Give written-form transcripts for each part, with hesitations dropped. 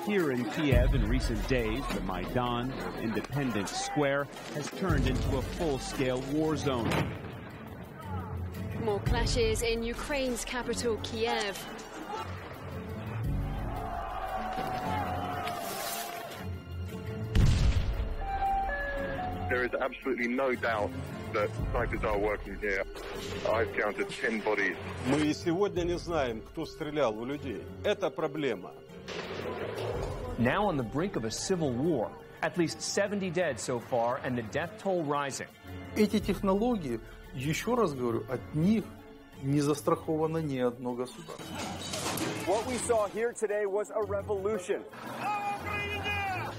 Here in Kiev in recent days, the Maidan, or Independence Square, has turned into a full-scale war zone. More clashes in Ukraine's capital, Kiev. There is absolutely no doubt that snipers are working here. I've counted 10 bodies. Мы и сегодня не знаем, кто стрелял в людей. Это проблема. Now on the brink of a civil war. At least 70 dead so far, and the death toll rising. Эти технологии, еще раз говорю, от них не застраховано ни одно государство. What we saw here today was a revolution.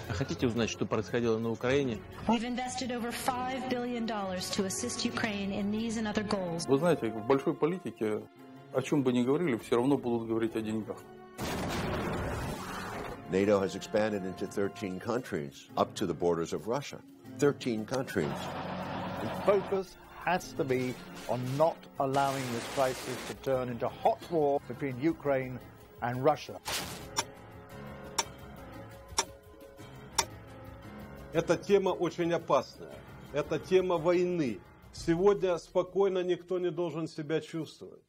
Хотите узнать, что происходило на Украине? We've invested over $5 billion to assist Ukraine in these and other goals. Вы знаете, в большой политике, о чем бы ни говорили, все равно будут говорить о деньгах. NATO has expanded into 13 countries, up to the borders of Russia. 13 countries. The focus has to be on not allowing this crisis to turn into hot war between Ukraine and Russia. Эта тема очень опасная. Это тема войны. Сегодня спокойно никто не должен себя чувствовать.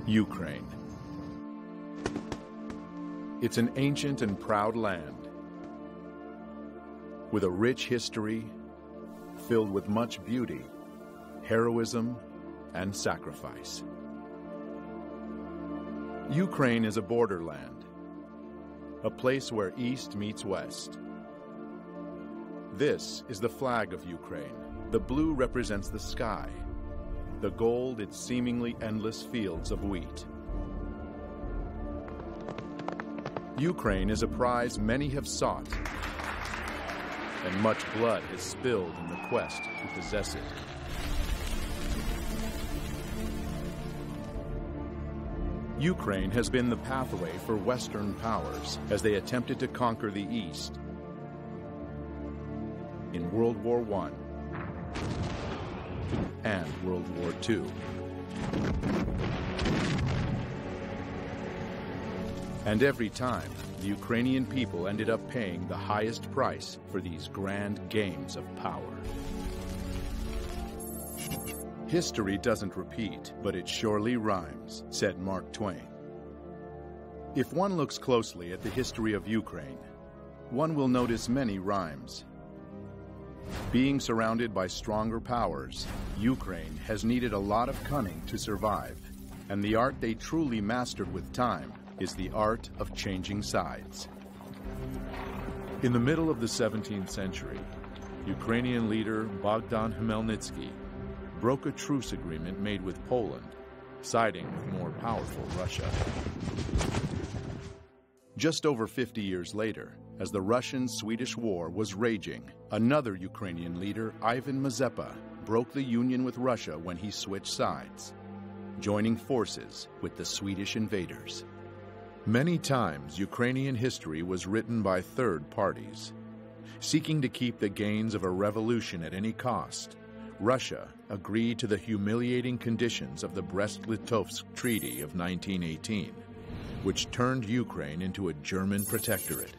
Ukraine. It's an ancient and proud land with a rich history filled with much beauty, heroism, and sacrifice. Ukraine is a borderland, a place where East meets West. This is the flag of Ukraine. The blue represents the sky. The gold, its seemingly endless fields of wheat. Ukraine is a prize many have sought, and much blood has spilled in the quest to possess it. Ukraine has been the pathway for Western powers as they attempted to conquer the East in World War I and World War II. And every time, the Ukrainian people ended up paying the highest price for these grand games of power. History doesn't repeat, but it surely rhymes, said Mark Twain. If one looks closely at the history of Ukraine, one will notice many rhymes. Being surrounded by stronger powers, Ukraine has needed a lot of cunning to survive, and the art they truly mastered with time is the art of changing sides. In the middle of the 17th century, Ukrainian leader Bogdan Khmelnytsky broke a truce agreement made with Poland, siding with more powerful Russia. Just over 50 years later, as the Russian-Swedish War was raging, another Ukrainian leader, Ivan Mazepa, broke the union with Russia when he switched sides, joining forces with the Swedish invaders. Many times, Ukrainian history was written by third parties. Seeking to keep the gains of a revolution at any cost, Russia agreed to the humiliating conditions of the Brest-Litovsk Treaty of 1918, which turned Ukraine into a German protectorate.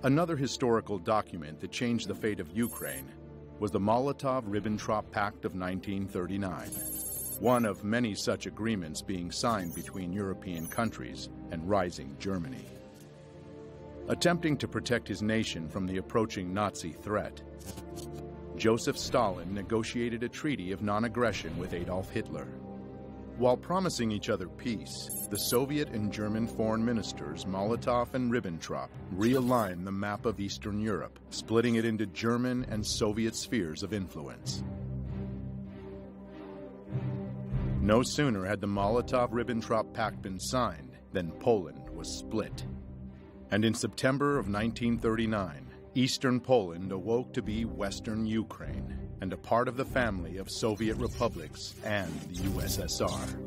Another historical document that changed the fate of Ukraine was the Molotov-Ribbentrop Pact of 1939. one of many such agreements being signed between European countries and rising Germany. Attempting to protect his nation from the approaching Nazi threat, Joseph Stalin negotiated a treaty of non-aggression with Adolf Hitler. While promising each other peace, the Soviet and German foreign ministers Molotov and Ribbentrop realigned the map of Eastern Europe, splitting it into German and Soviet spheres of influence. No sooner had the Molotov-Ribbentrop Pact been signed than Poland was split. And in September of 1939, Eastern Poland awoke to be Western Ukraine and a part of the family of Soviet republics and the USSR.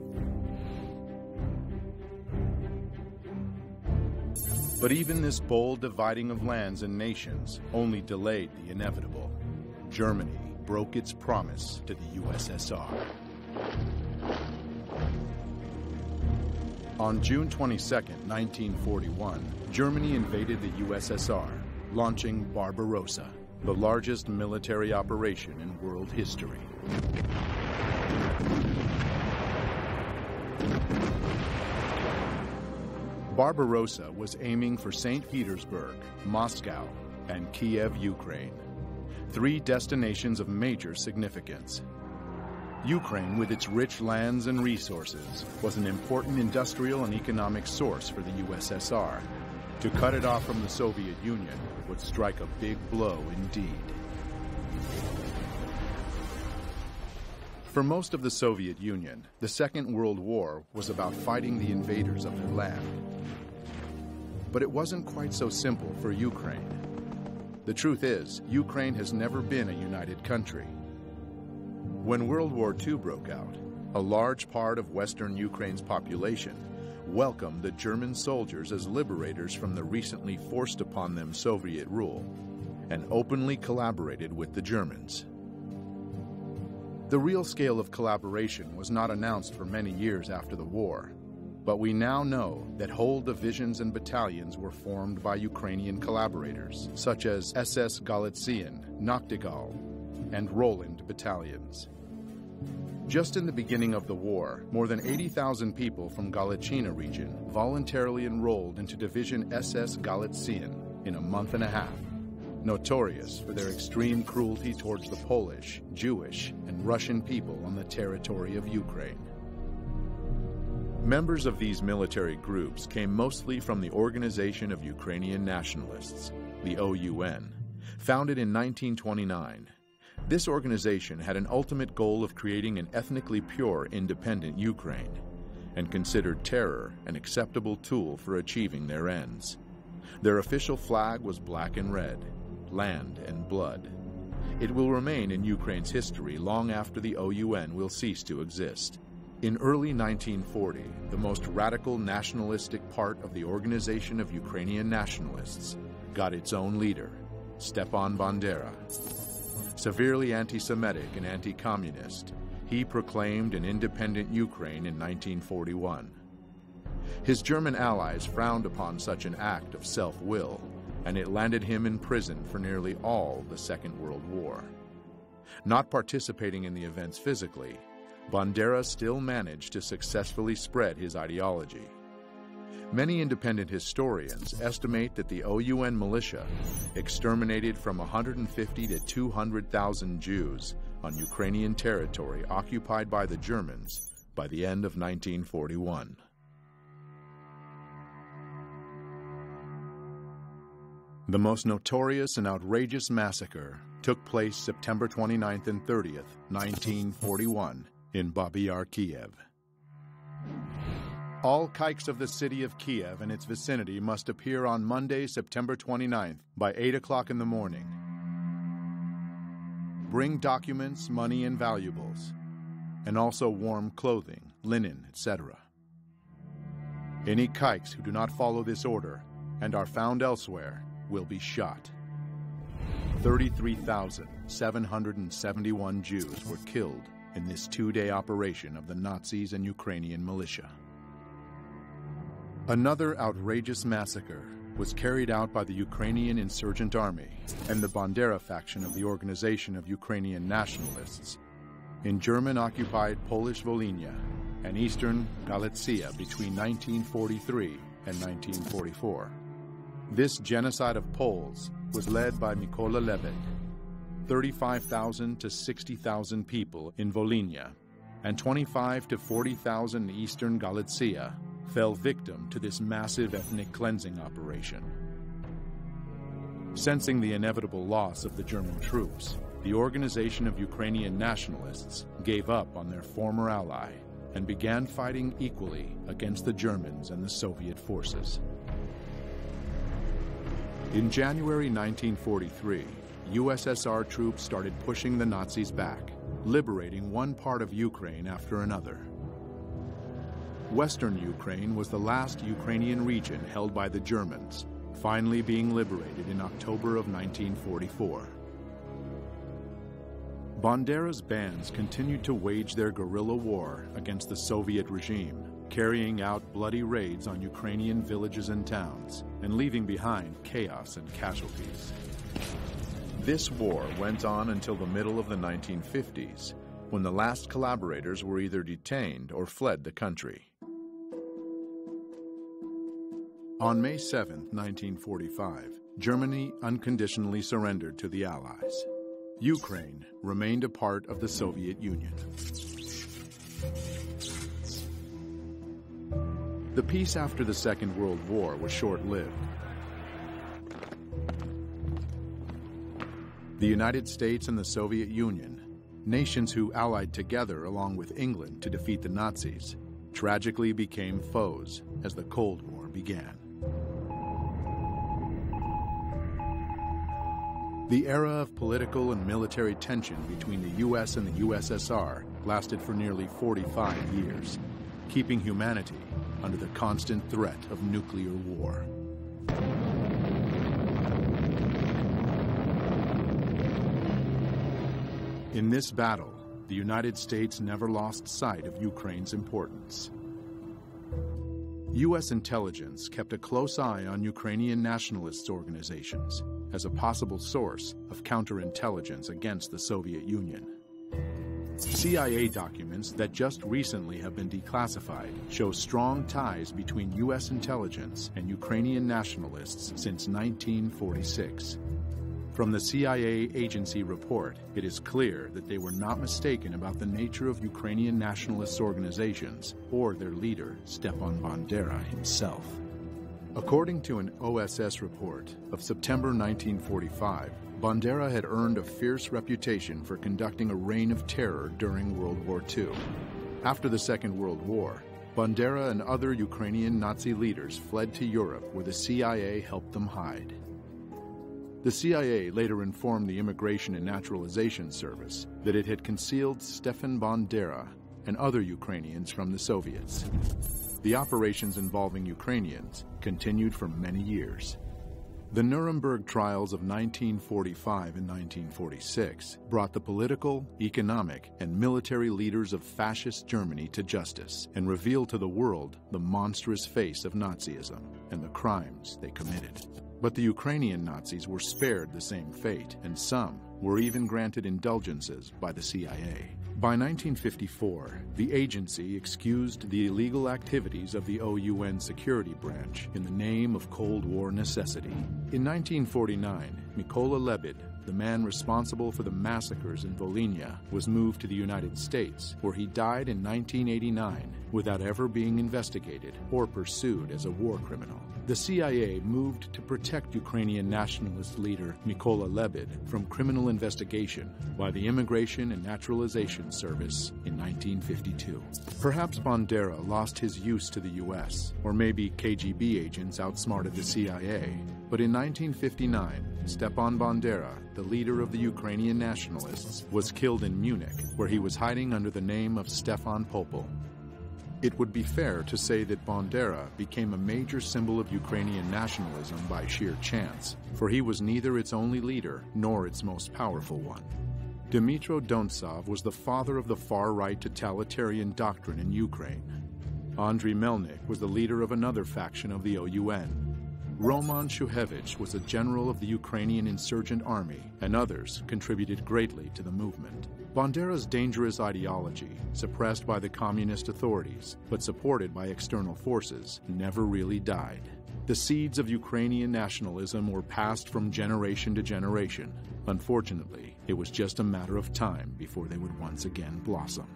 But even this bold dividing of lands and nations only delayed the inevitable. Germany broke its promise to the USSR. On June 22, 1941, Germany invaded the USSR, launching Barbarossa, the largest military operation in world history. Barbarossa was aiming for St. Petersburg, Moscow, and Kiev, Ukraine, three destinations of major significance. Ukraine, with its rich lands and resources, was an important industrial and economic source for the USSR. To cut it off from the Soviet Union would strike a big blow indeed. For most of the Soviet Union, the Second World War was about fighting the invaders of their land. But it wasn't quite so simple for Ukraine. The truth is, Ukraine has never been a united country. When World War II broke out, a large part of Western Ukraine's population welcomed the German soldiers as liberators from the recently forced upon them Soviet rule, and openly collaborated with the Germans. The real scale of collaboration was not announced for many years after the war, but we now know that whole divisions and battalions were formed by Ukrainian collaborators, such as SS Galician, Nachtigall, and Roland battalions. Just in the beginning of the war, more than 80,000 people from Galician region voluntarily enrolled into Division SS Galician in a month and a half, notorious for their extreme cruelty towards the Polish, Jewish, and Russian people on the territory of Ukraine. Members of these military groups came mostly from the Organization of Ukrainian Nationalists, the OUN, founded in 1929. This organization had an ultimate goal of creating an ethnically pure, independent Ukraine, and considered terror an acceptable tool for achieving their ends. Their official flag was black and red, land and blood. It will remain in Ukraine's history long after the OUN will cease to exist. In early 1940, the most radical nationalistic part of the Organization of Ukrainian Nationalists got its own leader, Stepan Bandera. Severely anti-Semitic and anti-communist, he proclaimed an independent Ukraine in 1941. His German allies frowned upon such an act of self-will, and it landed him in prison for nearly all the Second World War. Not participating in the events physically, Bandera still managed to successfully spread his ideology. Many independent historians estimate that the OUN militia exterminated from 150 to 200,000 Jews on Ukrainian territory occupied by the Germans by the end of 1941. The most notorious and outrageous massacre took place September 29th and 30th, 1941, in Babi Yar, Kiev. All kikes of the city of Kiev and its vicinity must appear on Monday, September 29th by 8 o'clock in the morning. Bring documents, money, and valuables, and also warm clothing, linen, etc. Any kikes who do not follow this order and are found elsewhere will be shot. 33,771 Jews were killed in this two-day operation of the Nazis and Ukrainian militia. Another outrageous massacre was carried out by the Ukrainian Insurgent Army and the Bandera faction of the Organization of Ukrainian Nationalists in German-occupied Polish Volhynia and eastern Galicia between 1943 and 1944. This genocide of Poles was led by Mykola Lebed. 35,000 to 60,000 people in Volhynia and 25 to 40,000 in eastern Galicia fell victim to this massive ethnic cleansing operation. Sensing the inevitable loss of the German troops, the Organization of Ukrainian Nationalists gave up on their former ally and began fighting equally against the Germans and the Soviet forces. In January 1943, USSR troops started pushing the Nazis back, liberating one part of Ukraine after another. Western Ukraine was the last Ukrainian region held by the Germans, finally being liberated in October of 1944. Bandera's bands continued to wage their guerrilla war against the Soviet regime, carrying out bloody raids on Ukrainian villages and towns, and leaving behind chaos and casualties. This war went on until the middle of the 1950s, when the last collaborators were either detained or fled the country. On May 7, 1945, Germany unconditionally surrendered to the Allies. Ukraine remained a part of the Soviet Union. The peace after the Second World War was short-lived. The United States and the Soviet Union, nations who allied together along with England to defeat the Nazis, tragically became foes as the Cold War began. The era of political and military tension between the U.S. and the USSR lasted for nearly 45 years, keeping humanity under the constant threat of nuclear war. In this battle, the United States never lost sight of Ukraine's importance. U.S. intelligence kept a close eye on Ukrainian nationalist organizations as a possible source of counterintelligence against the Soviet Union. CIA documents that just recently have been declassified show strong ties between U.S. intelligence and Ukrainian nationalists since 1946. From the CIA agency report, it is clear that they were not mistaken about the nature of Ukrainian nationalist organizations or their leader, Stepan Bandera himself. According to an OSS report of September 1945, Bandera had earned a fierce reputation for conducting a reign of terror during World War II. After the Second World War, Bandera and other Ukrainian Nazi leaders fled to Europe, where the CIA helped them hide. The CIA later informed the Immigration and Naturalization Service that it had concealed Stefan Bandera and other Ukrainians from the Soviets. The operations involving Ukrainians continued for many years. The Nuremberg trials of 1945 and 1946 brought the political, economic, and military leaders of fascist Germany to justice and revealed to the world the monstrous face of Nazism and the crimes they committed. But the Ukrainian Nazis were spared the same fate, and some were even granted indulgences by the CIA. By 1954, the agency excused the illegal activities of the OUN security branch in the name of Cold War necessity. In 1949, Mykola Lebed, the man responsible for the massacres in Volhynia, was moved to the United States, where he died in 1989 without ever being investigated or pursued as a war criminal. The CIA moved to protect Ukrainian nationalist leader Mykola Lebed from criminal investigation by the Immigration and Naturalization Service in 1952. Perhaps Bandera lost his use to the U.S., or maybe KGB agents outsmarted the CIA, but in 1959, Stepan Bandera, the leader of the Ukrainian nationalists, was killed in Munich, where he was hiding under the name of Stefan Popel. It would be fair to say that Bandera became a major symbol of Ukrainian nationalism by sheer chance, for he was neither its only leader nor its most powerful one. Dmytro Dontsov was the father of the far-right totalitarian doctrine in Ukraine. Andriy Melnik was the leader of another faction of the OUN. Roman Shuhevich was a general of the Ukrainian insurgent army, and others contributed greatly to the movement. Bandera's dangerous ideology, suppressed by the communist authorities but supported by external forces, never really died. The seeds of Ukrainian nationalism were passed from generation to generation. Unfortunately, it was just a matter of time before they would once again blossom.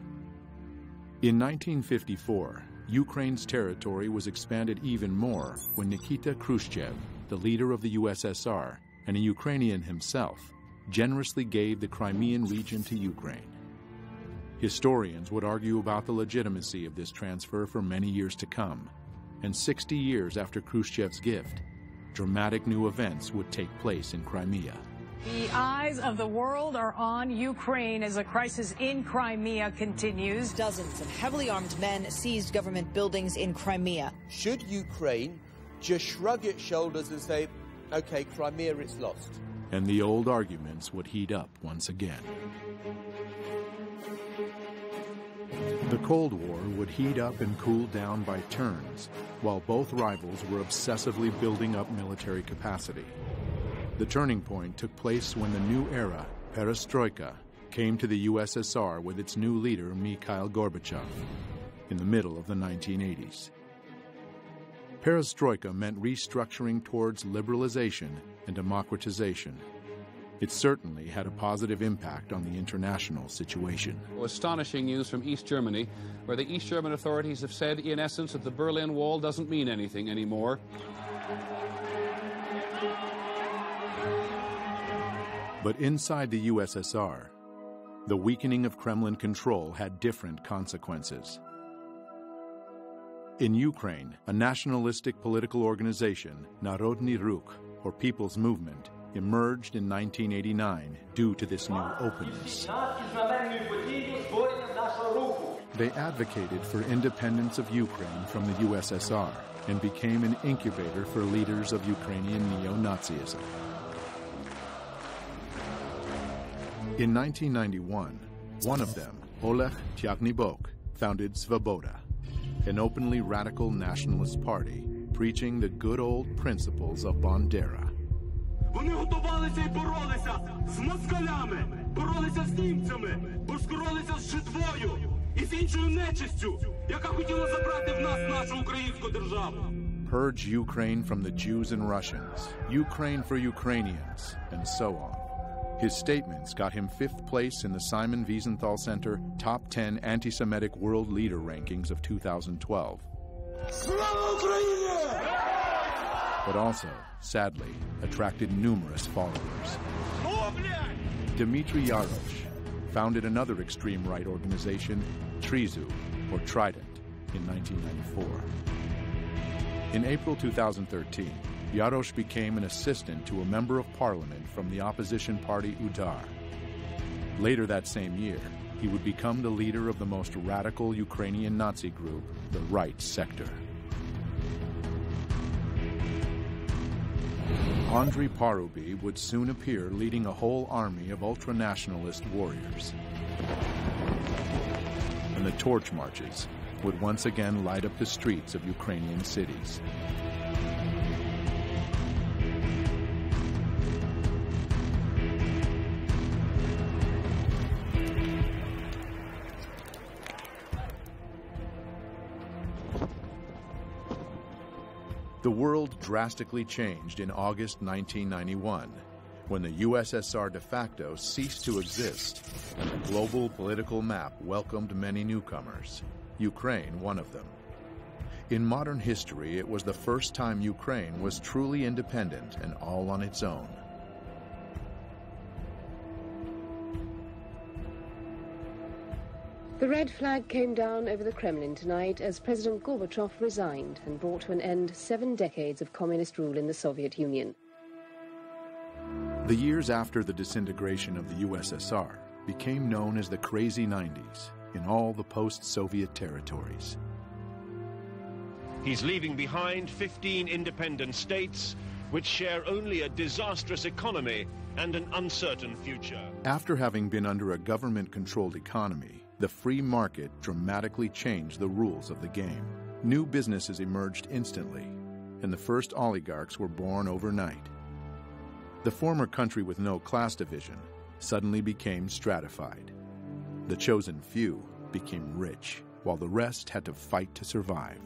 In 1954, Ukraine's territory was expanded even more when Nikita Khrushchev, the leader of the USSR and a Ukrainian himself, generously gave the Crimean region to Ukraine. Historians would argue about the legitimacy of this transfer for many years to come, and 60 years after Khrushchev's gift, dramatic new events would take place in Crimea. The eyes of the world are on Ukraine as the crisis in Crimea continues. Dozens of heavily armed men seized government buildings in Crimea. Should Ukraine just shrug its shoulders and say, okay, Crimea, it's lost? And the old arguments would heat up once again. The Cold War would heat up and cool down by turns, while both rivals were obsessively building up military capacity. The turning point took place when the new era, Perestroika, came to the USSR with its new leader, Mikhail Gorbachev, in the middle of the 1980s. Perestroika meant restructuring towards liberalization and democratization. It certainly had a positive impact on the international situation. Astonishing news from East Germany, where the East German authorities have said, in essence, that the Berlin Wall doesn't mean anything anymore. But inside the USSR, the weakening of Kremlin control had different consequences. In Ukraine, a nationalistic political organization, Narodny Ruch, or People's Movement, emerged in 1989 due to this new openness. They advocated for independence of Ukraine from the USSR and became an incubator for leaders of Ukrainian neo-Nazism. In 1991, one of them, Oleg Tyagnybok, founded Svoboda, an openly radical nationalist party preaching the good old principles of Bandera. Вони готувалися і боролися з москалями, боролися з німцями, боролися з жидвою і з іншою нечистю, яка хотіла забрати в нас нашу українську державу. Purge Ukraine from the Jews and Russians, Ukraine for Ukrainians, and so on. His statements got him 5th place in the Simon Wiesenthal Center Top 10 Anti-Semitic World Leader Rankings of 2012. But also, sadly, attracted numerous followers. Dmitry Yarosh founded another extreme right organization, Trizu, or Trident, in 1994. In April 2013, Yarosh became an assistant to a member of parliament from the opposition party Udar. Later that same year, he would become the leader of the most radical Ukrainian Nazi group, the Right Sector. Andriy Parubi would soon appear leading a whole army of ultranationalist warriors. And the torch marches would once again light up the streets of Ukrainian cities. The world drastically changed in August 1991, when the USSR de facto ceased to exist and the global political map welcomed many newcomers, Ukraine one of them. In modern history, it was the first time Ukraine was truly independent and all on its own. The red flag came down over the Kremlin tonight as President Gorbachev resigned and brought to an end 7 decades of communist rule in the Soviet Union. The years after the disintegration of the USSR became known as the Crazy 90s in all the post-Soviet territories. He's leaving behind 15 independent states which share only a disastrous economy and an uncertain future. After having been under a government-controlled economy, the free market dramatically changed the rules of the game. New businesses emerged instantly, and the first oligarchs were born overnight. The former country with no class division suddenly became stratified. The chosen few became rich, while the rest had to fight to survive.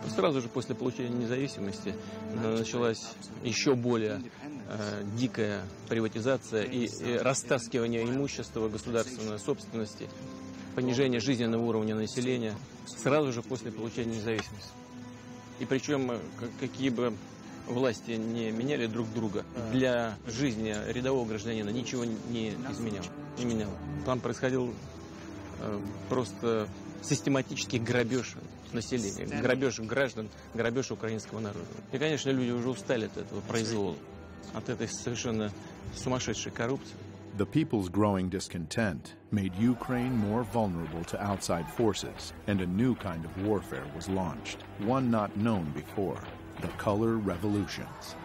Сразу же после получения независимости началась еще более дикая приватизация и растаскивание имущества, государственной собственности, понижение жизненного уровня населения сразу же после получения независимости. И причем, какие бы власти не меняли друг друга, для жизни рядового гражданина ничего не меняло. Там происходил просто систематический грабеж населения, грабеж граждан, грабеж украинского народа. И, конечно, люди уже устали от этого произвола, от этой совершенно сумасшедшей коррупции. The people's growing discontent made Ukraine more vulnerable to outside forces, and a new kind of warfare was launched, one not known before, the color revolutions.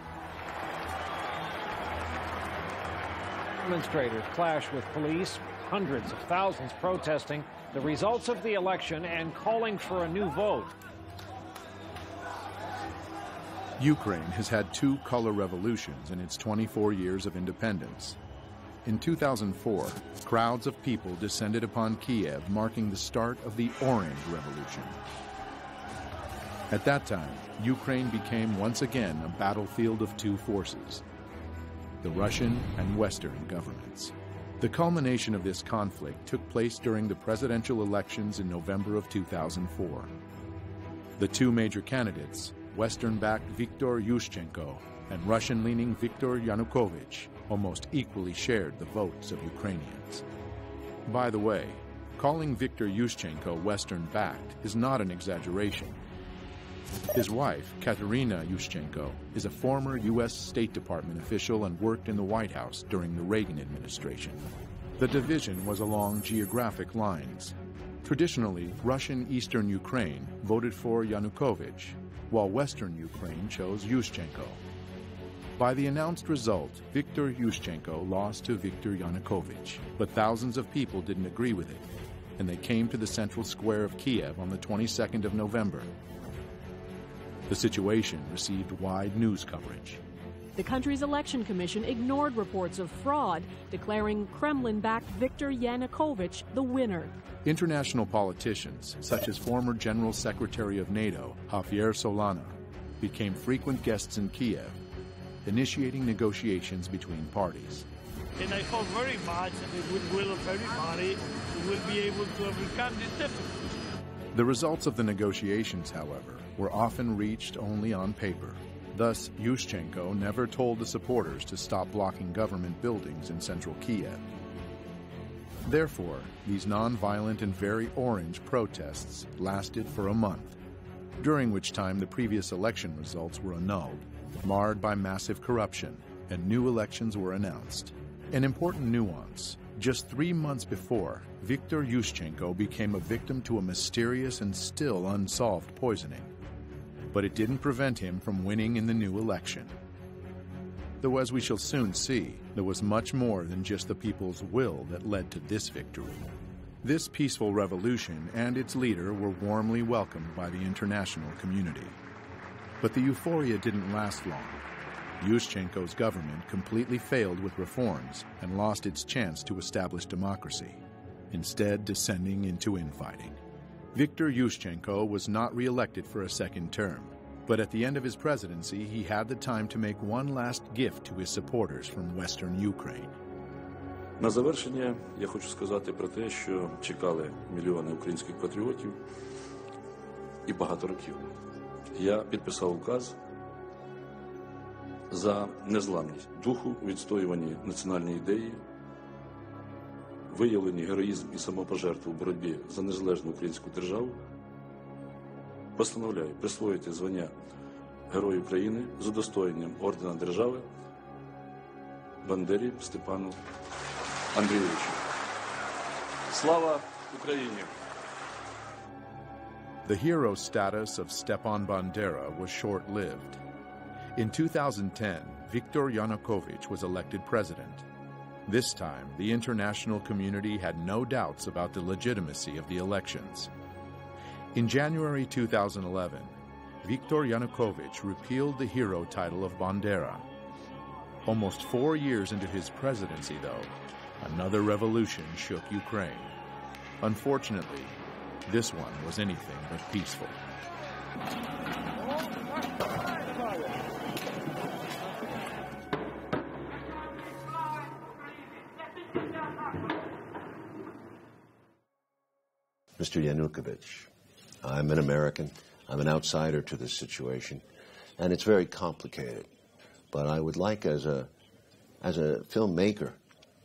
Demonstrators clash with police, hundreds of thousands protesting the results of the election and calling for a new vote. Ukraine has had 2 color revolutions in its 24 years of independence. In 2004, crowds of people descended upon Kiev, marking the start of the Orange Revolution. At that time, Ukraine became once again a battlefield of 2 forces, the Russian and Western governments. The culmination of this conflict took place during the presidential elections in November of 2004. The 2 major candidates, Western-backed Viktor Yushchenko and Russian-leaning Viktor Yanukovych, almost equally shared the votes of Ukrainians. By the way, calling Viktor Yushchenko Western-backed is not an exaggeration. His wife, Katerina Yushchenko, is a former U.S. State Department official and worked in the White House during the Reagan administration. The division was along geographic lines. Traditionally, Russian Eastern Ukraine voted for Yanukovych, while Western Ukraine chose Yushchenko. By the announced result, Viktor Yushchenko lost to Viktor Yanukovych, but thousands of people didn't agree with it, and they came to the central square of Kiev on the 22nd of November. The situation received wide news coverage. The country's election commission ignored reports of fraud, declaring Kremlin-backed Viktor Yanukovych the winner. International politicians, such as former General Secretary of NATO, Javier Solana, became frequent guests in Kiev, initiating negotiations between parties. And I hope very much the goodwill of everybody will be able to overcome this difficulty. The results of the negotiations, however, were often reached only on paper. Thus, Yushchenko never told the supporters to stop blocking government buildings in central Kiev. Therefore, these non-violent and very orange protests lasted for a month, during which time the previous election results were annulled, marred by massive corruption, and new elections were announced. An important nuance: just 3 months before, Viktor Yushchenko became a victim to a mysterious and still unsolved poisoning. But it didn't prevent him from winning in the new election. Though, as we shall soon see, there was much more than just the people's will that led to this victory. This peaceful revolution and its leader were warmly welcomed by the international community. But the euphoria didn't last long. Yushchenko's government completely failed with reforms and lost its chance to establish democracy, instead descending into infighting. Viktor Yushchenko was not re-elected for a second term, but at the end of his presidency, he had the time to make one last gift to his supporters from Western Ukraine. На завершення я хочу сказати про те, що чекали мільйони українських патріотів і багато років. Я підписав указ за незламність духу у відстоюванні національної ідеї, виявлені героїзм і самопожертву в боротьбі за незалежну українську державу. Постановляю присвоїти звання Герою України з удостоєнням ордена держави Бандері Степану Андрійовичу. Слава Україні! The hero status of Stepan Bandera was short-lived. In 2010, Viktor Yanukovych was elected president. This time, the international community had no doubts about the legitimacy of the elections. In January 2011, Viktor Yanukovych repealed the hero title of Bandera. Almost 4 years into his presidency, though, Another revolution shook Ukraine. Unfortunately, this one was anything but peaceful. Mr. Yanukovych, I'm an American. I'm an outsider to this situation, and it's very complicated. But I would like, as a filmmaker,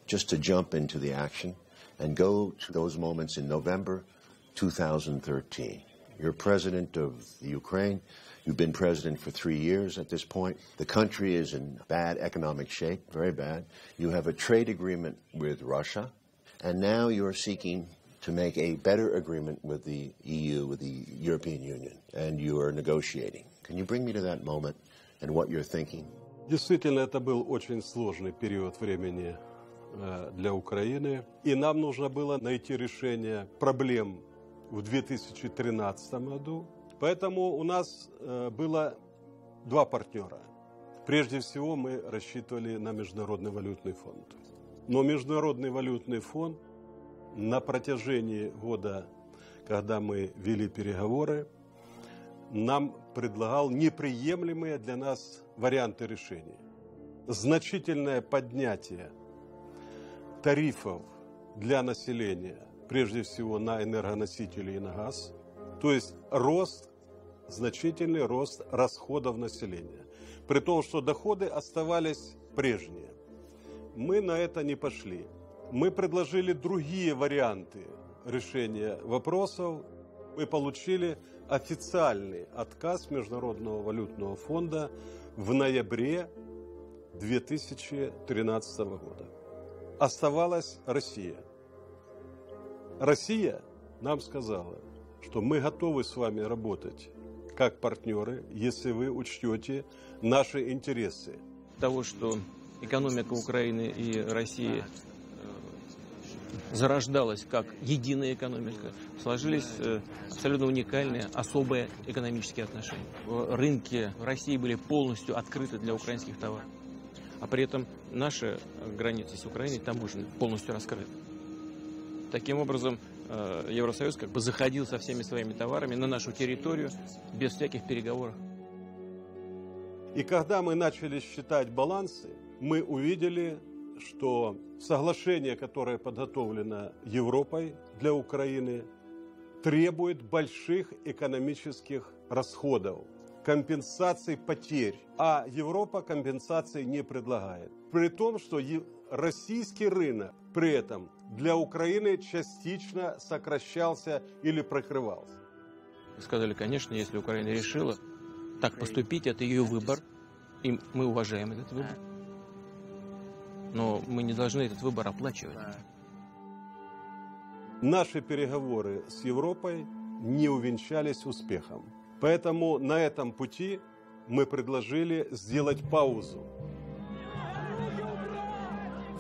just to jump into the action and go to those moments in November 2013. You're president of the Ukraine. You've been president for 3 years at this point. The country is in bad economic shape, very bad. You have a trade agreement with Russia, and now you're seeking to make a better agreement with the EU, with the European Union, and you are negotiating. Can you bring me to that moment and what you're thinking? Действительно, это был очень сложный период времени для Украины, и нам нужно было найти решение проблем в 2013 году. Поэтому у нас было два партнера. Прежде всего, мы рассчитывали на Международный валютный фонд. Но Международный валютный фонд на протяжении года, когда мы вели переговоры, нам предлагал неприемлемые для нас варианты решения. Значительное поднятие тарифов для населения, прежде всего на энергоносители и на газ, то есть значительный рост расходов населения, при том, что доходы оставались прежние. Мы на это не пошли. Мы предложили другие варианты решения вопросов. Мы получили официальный отказ Международного валютного фонда в ноябре 2013 года. Оставалась Россия. Россия нам сказала, что мы готовы с вами работать как партнеры, если вы учтете наши интересы. Того, что экономика Украины и России зарождалась как единая экономика, сложились абсолютно уникальные, особые экономические отношения. Рынки в России были полностью открыты для украинских товаров, а при этом наши границы с Украиной таможенные полностью раскрыты. Таким образом, Евросоюз как бы заходил со всеми своими товарами на нашу территорию без всяких переговоров. И когда мы начали считать балансы, мы увидели, что соглашение, которое подготовлено Европой для Украины, требует больших экономических расходов, компенсаций потерь, а Европа компенсаций не предлагает. При том, что российский рынок при этом для Украины частично сокращался или прикрывался. Сказали, конечно, если Украина решила так поступить, это ее выбор, и мы уважаем этот выбор. Но мы не должны этот выбор оплачивать. Наши переговоры с Европой не увенчались успехом. Поэтому на этом пути мы предложили сделать паузу.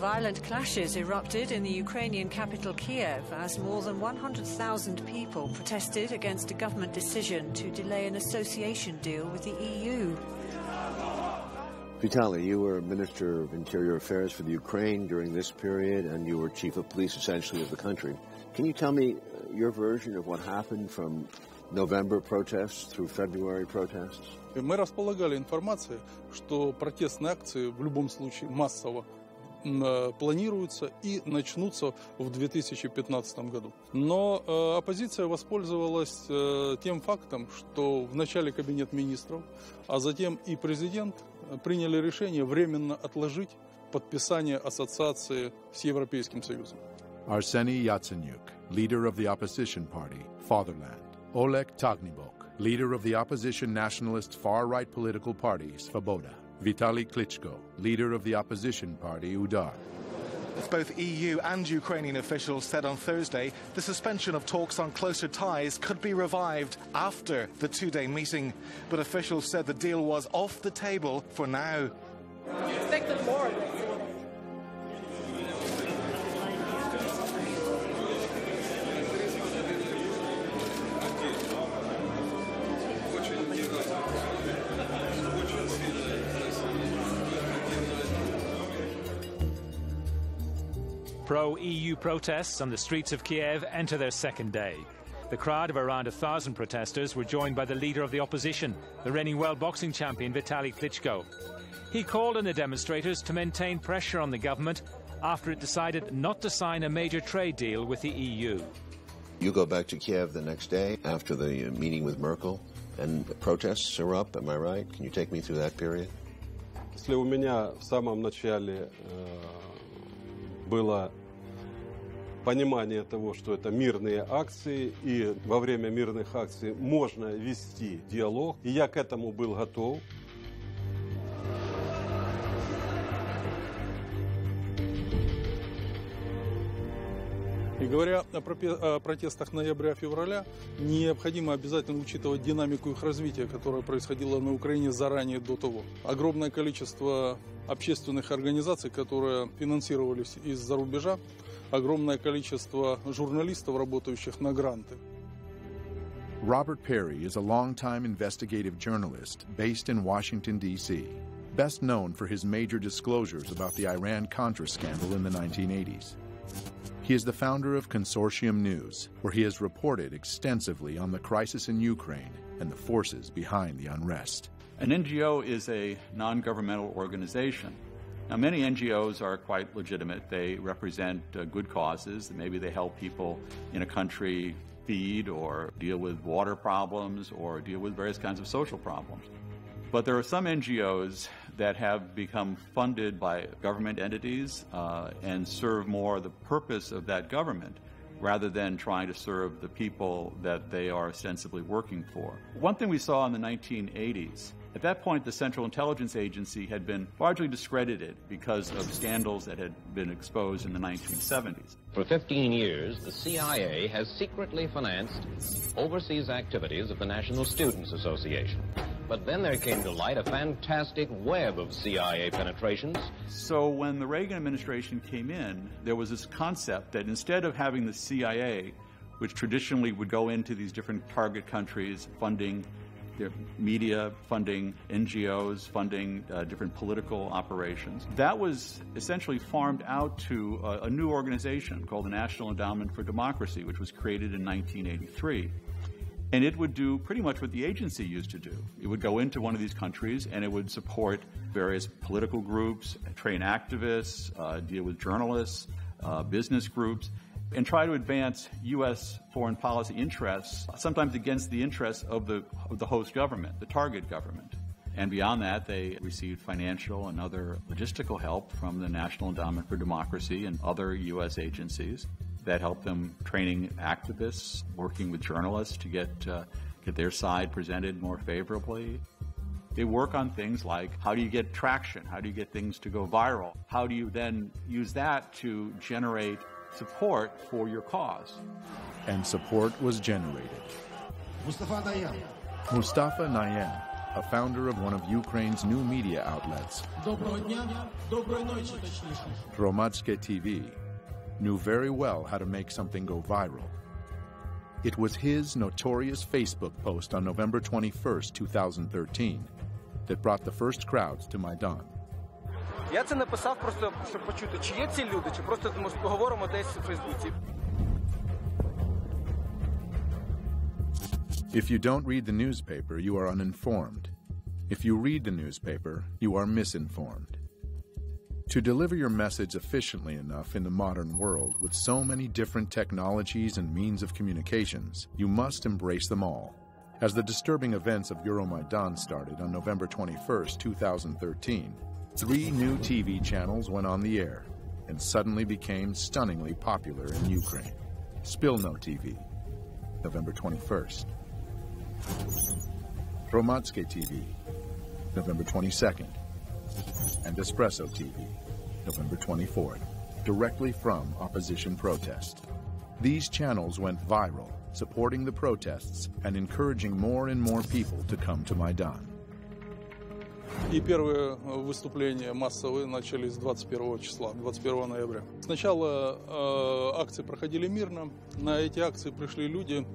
Violent clashes erupted in the Ukrainian capital Kiev as more than 100,000 people protested against a government decision to delay an association deal with the EU. Vitaly, you were Minister of Interior Affairs for the Ukraine during this period, and you were Chief of Police, essentially, of the country. Can you tell me your version of what happened from November protests through February protests? Мы располагали информацией, что протестные акции в любом случае массово планируются и начнутся в 2015 году. Но оппозиция воспользовалась тем фактом, что в начале Кабинет министров, а затем и президент приняли решение временно отложить подписание ассоциации с Европейским Союзом. Arseny Yatsenyuk, leader of the opposition party, Fatherland. Oleg Tagnibok, leader of the opposition nationalist far-right political party, Svoboda. Vitaly Klitschko, leader of the opposition party, Udar. Both EU and Ukrainian officials said on Thursday the suspension of talks on closer ties could be revived after the two-day meeting. But officials said the deal was off the table for now. Expect more. Pro-EU protests on the streets of Kiev enter their second day. The crowd of around 1,000 protesters were joined by the leader of the opposition, the reigning world boxing champion Vitaly Klitschko. He called on the demonstrators to maintain pressure on the government after it decided not to sign a major trade deal with the EU. You go back to Kiev the next day after the meeting with Merkel, and the protests are up, am I right? Can you take me through that period? Если у меня в самом начале было понимание того, что это мирные акции, и во время мирных акций можно вести диалог, и я к этому был готов. И говоря о протестах ноября-февраля, необходимо обязательно учитывать динамику их развития, которая происходила на Украине заранее до того. Огромное количество общественных организаций, которые финансировались из-за рубежа, огромное количество журналистов, работающих на гранты. Robert Perry is a longtime investigative journalist based in Washington, D.C., best known for his major disclosures about the Iran-Contra scandal in the 1980s. He is the founder of Consortium News, where he has reported extensively on the crisis in Ukraine and the forces behind the unrest. An NGO is a non-governmental organization. Now, many NGOs are quite legitimate. They represent good causes. Maybe they help people in a country feed or deal with water problems or deal with various kinds of social problems. But there are some NGOs that have become funded by government entities and serve more the purpose of that government rather than trying to serve the people that they are ostensibly working for. One thing we saw in the 1980s, at that point the Central Intelligence Agency had been largely discredited because of scandals that had been exposed in the 1970s. For 15 years, the CIA has secretly financed overseas activities of the National Students Association. But then there came to light a fantastic web of CIA penetrations. So when the Reagan administration came in, there was this concept that instead of having the CIA, which traditionally would go into these different target countries, funding their media, funding NGOs, funding different political operations, that was essentially farmed out to a new organization called the National Endowment for Democracy, which was created in 1983. And it would do pretty much what the agency used to do. It would go into one of these countries and it would support various political groups, train activists, deal with journalists, business groups, and try to advance U.S. foreign policy interests, sometimes against the interests of the host government, the target government. And beyond that, they received financial and other logistical help from the National Endowment for Democracy and other U.S. agencies that help them training activists, working with journalists to get their side presented more favorably. They work on things like how do you get traction? How do you get things to go viral? How do you then use that to generate support for your cause? And support was generated. Mustafa Nayan, a founder of one of Ukraine's new media outlets, Hromadske TV, knew very well how to make something go viral. It was his notorious Facebook post on November 21st, 2013, that brought the first crowds to Maidan. Я це написав просто, щоб почути, чи є ці люди, чи просто ми поговоримо десь у Фейсбуці. If you don't read the newspaper, you are uninformed. If you read the newspaper, you are misinformed. To deliver your message efficiently enough in the modern world with so many different technologies and means of communications, you must embrace them all. As the disturbing events of Euromaidan started on November 21st, 2013, 3 new TV channels went on the air and suddenly became stunningly popular in Ukraine. Spilno TV, November 21st. Hromadske TV, November 22nd. And Espresso TV, November 24th, directly from opposition protest. These channels went viral, supporting the protests and encouraging more and more people to come to Maidan. И первые выступления массовые начались 21 числа, 21 ноября. Сначала акции проходили мирно. На эти акции пришли люди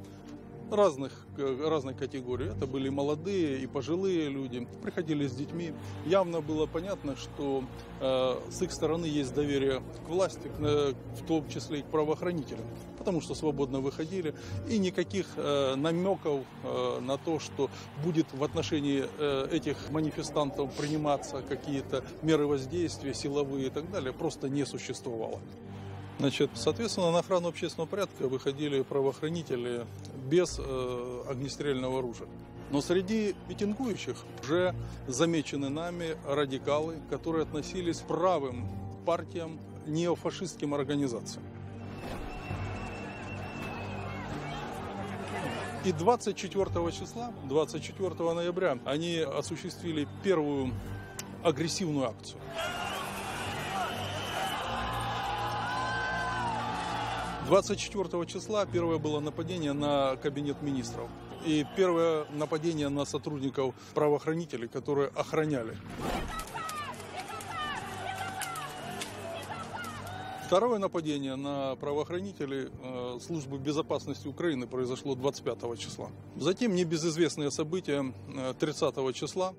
разной категории. Это были молодые и пожилые люди, приходили с детьми. Явно было понятно, что с их стороны есть доверие к власти, в том числе и к правоохранителям, потому что свободно выходили. И никаких намеков на то, что будет в отношении этих манифестантов приниматься какие-то меры воздействия, силовые и так далее, просто не существовало. Значит, соответственно, на охрану общественного порядка выходили правоохранители без огнестрельного оружия. Но среди митингующих уже замечены нами радикалы, которые относились к правым партиям, неофашистским организациям. И 24 числа, 24 ноября, они осуществили первую агрессивную акцию. – 24 числа первое было нападение на кабинет министров и первое нападение на сотрудников правоохранителей, которые охраняли. Второе нападение на правоохранителей службы безопасности Украины произошло 25 числа. Затем небезызвестные события 30 числа.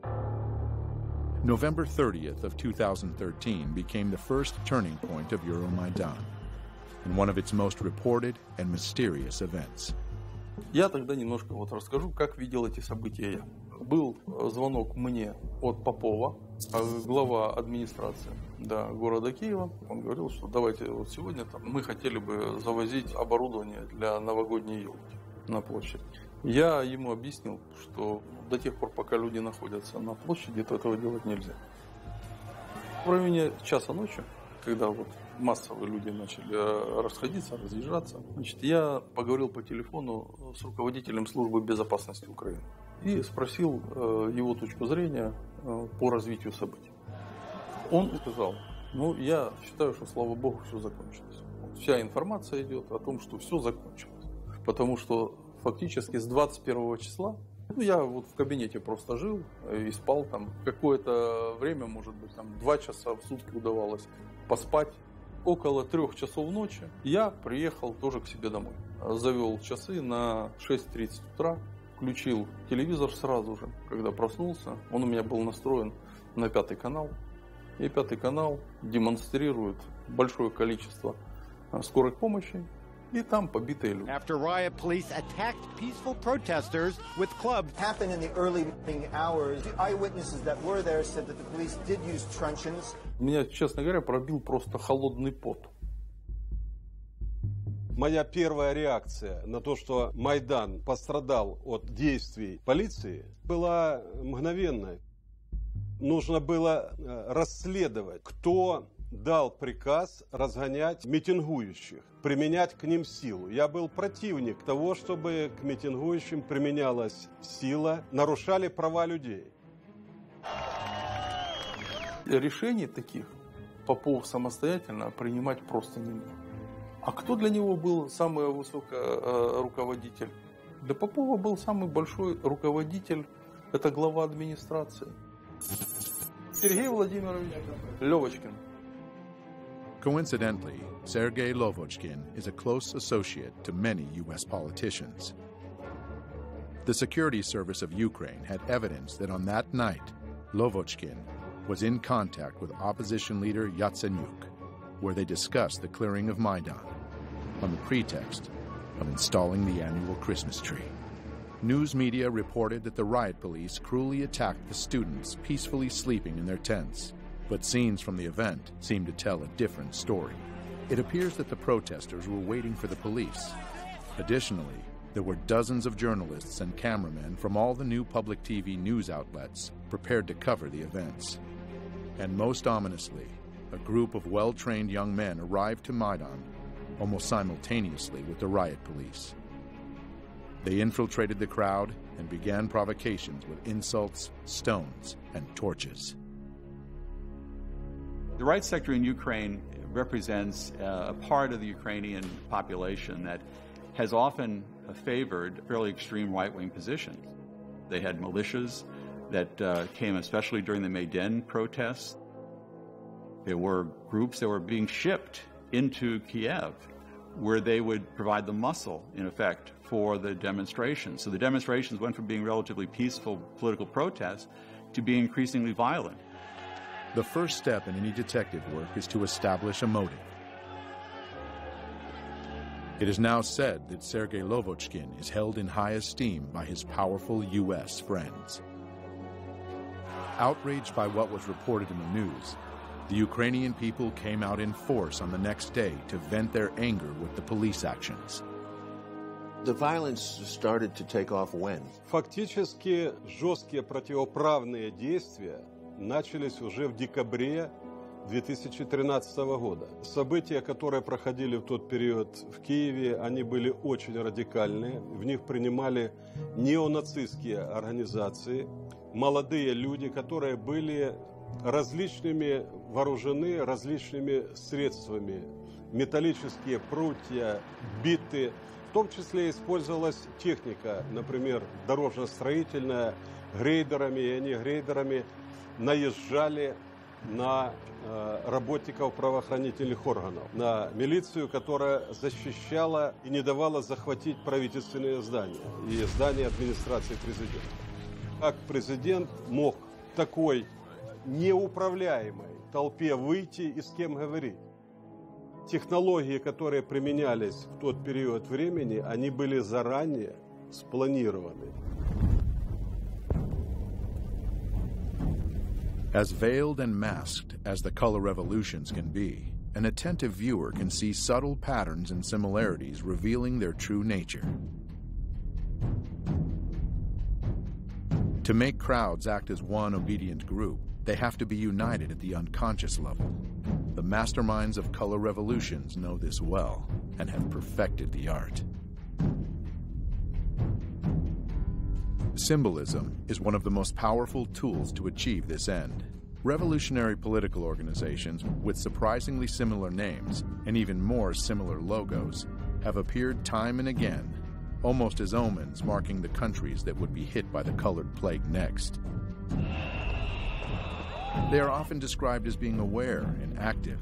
November 30th of 2013 became the first turning point of Euromaidan, and one of its most reported and mysterious events. Я тогда немножко расскажу, как видел эти события я. Был звонок мне от Попова, глава администрации города Киева. Он говорил, что давайте сегодня мы хотели бы завозить оборудование для новогодней елки на площадь. Я ему объяснил, что до тех пор, пока люди находятся на площади, то этого делать нельзя. В районе часа ночи, когда массовые люди начали расходиться, разъезжаться, я поговорил по телефону с руководителем службы безопасности Украины и спросил его точку зрения по развитию событий. Он сказал, я считаю, что, слава богу, все закончилось. Вся информация идет о том, что все закончилось. Потому что фактически с 21 числа, я в кабинете просто жил и спал там. Какое-то время, может быть, 2 часа в сутки удавалось поспать. Около 3 часов ночи я приехал тоже к себе домой. Завел часы на 6:30 утра, включил телевизор сразу же, когда проснулся. Он у меня был настроен на 5-й канал. И 5-й канал демонстрирует большое количество скорых помощи. И там побитые люди. After riot, police attacked peaceful protesters with clubs. Happened in the early morning hours. The eyewitnesses that were there said that the police did use truncheons. Меня, честно говоря, пробил просто холодный пот. Моя первая реакция на то, что Майдан пострадал от действий полиции, была мгновенной. Нужно было расследовать, кто дал приказ разгонять митингующих, применять к ним силу. Я был противник того, чтобы к митингующим применялась сила, нарушали права людей. Решений таких Попов самостоятельно принимать просто не мог. А кто для него был самый высокий руководитель? Для Попова был самый большой руководитель, это глава администрации. Сергей Владимирович Левочкин. Coincidentally, Sergei Lovochkin is a close associate to many U.S. politicians. The security service of Ukraine had evidence that on that night, Lovochkin was in contact with opposition leader Yatsenyuk, where they discussed the clearing of Maidan on the pretext of installing the annual Christmas tree. News media reported that the riot police cruelly attacked the students peacefully sleeping in their tents. But scenes from the event seem to tell a different story. It appears that the protesters were waiting for the police. Additionally, there were dozens of journalists and cameramen from all the new public TV news outlets prepared to cover the events. And most ominously, a group of well-trained young men arrived to Maidan almost simultaneously with the riot police. They infiltrated the crowd and began provocations with insults, stones, and torches. The right sector in Ukraine represents a part of the Ukrainian population that has often favored fairly extreme right-wing positions. They had militias that came especially during the Maidan protests. There were groups that were being shipped into Kiev where they would provide the muscle, in effect, for the demonstrations. So the demonstrations went from being relatively peaceful political protests to being increasingly violent. The first step in any detective work is to establish a motive. It is now said that Sergei Lovochkin is held in high esteem by his powerful U.S. friends. Outraged by what was reported in the news, the Ukrainian people came out in force on the next day to vent their anger with the police actions. The violence started to take off when? Фактически жесткие противоправные действия начались уже в декабре 2013 года. События, которые проходили в тот период в Киеве, они были очень радикальные. В них принимали неонацистские организации, молодые люди, которые были различными вооружены различными средствами. Металлические прутья, биты. В том числе использовалась техника, например, дорожно-строительная, грейдерами, и они грейдерами наезжали на работников правоохранительных органов, на милицию, которая защищала и не давала захватить правительственные здания и здания администрации президента. Как президент мог в такой неуправляемой толпе выйти и с кем говорить? Технологии, которые применялись в тот период времени, они были заранее спланированы. As veiled and masked as the color revolutions can be, an attentive viewer can see subtle patterns and similarities revealing their true nature. To make crowds act as one obedient group, they have to be united at the unconscious level. The masterminds of color revolutions know this well and have perfected the art. Symbolism is one of the most powerful tools to achieve this end. Revolutionary political organizations with surprisingly similar names and even more similar logos have appeared time and again, almost as omens marking the countries that would be hit by the colored plague next. They are often described as being aware and active,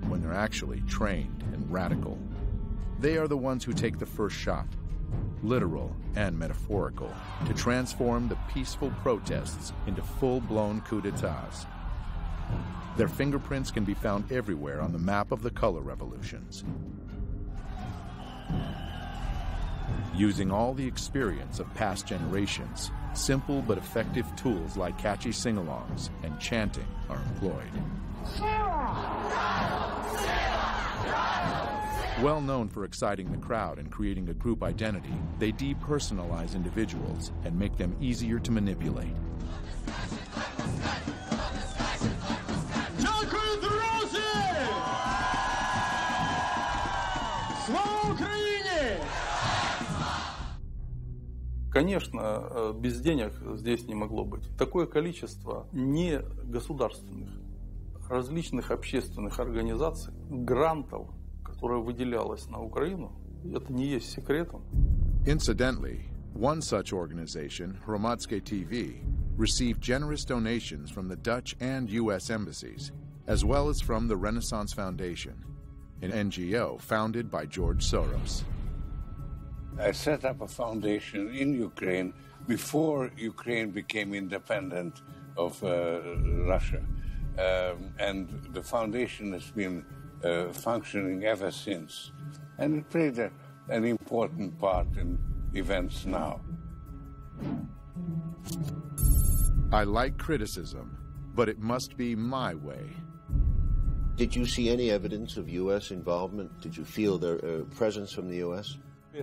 when they're actually trained and radical. They are the ones who take the first shot, literal and metaphorical, to transform the peaceful protests into full-blown coups d'etats. Their fingerprints can be found everywhere on the map of the color revolutions. Using all the experience of past generations, simple but effective tools like catchy sing-alongs and chanting are employed. Well known for exciting the crowd and creating a group identity, they depersonalize individuals and make them easier to manipulate. Конечно, без денег здесь не могло быть. Такое количество не государственных, различных общественных организаций, грантов, которое выделялось на Украину, это не есть секретом. Incidentally, one such organization, Hromadske TV, received generous donations from the Dutch and U.S. embassies, as well as from the Renaissance Foundation, an NGO founded by George Soros. I set up a foundation in Ukraine before Ukraine became independent of Russia. And the foundation has been functioning ever since. And it played an important part in events now. I like criticism, but it must be my way. Did you see any evidence of U.S. involvement? Did you feel their presence from the U.S.?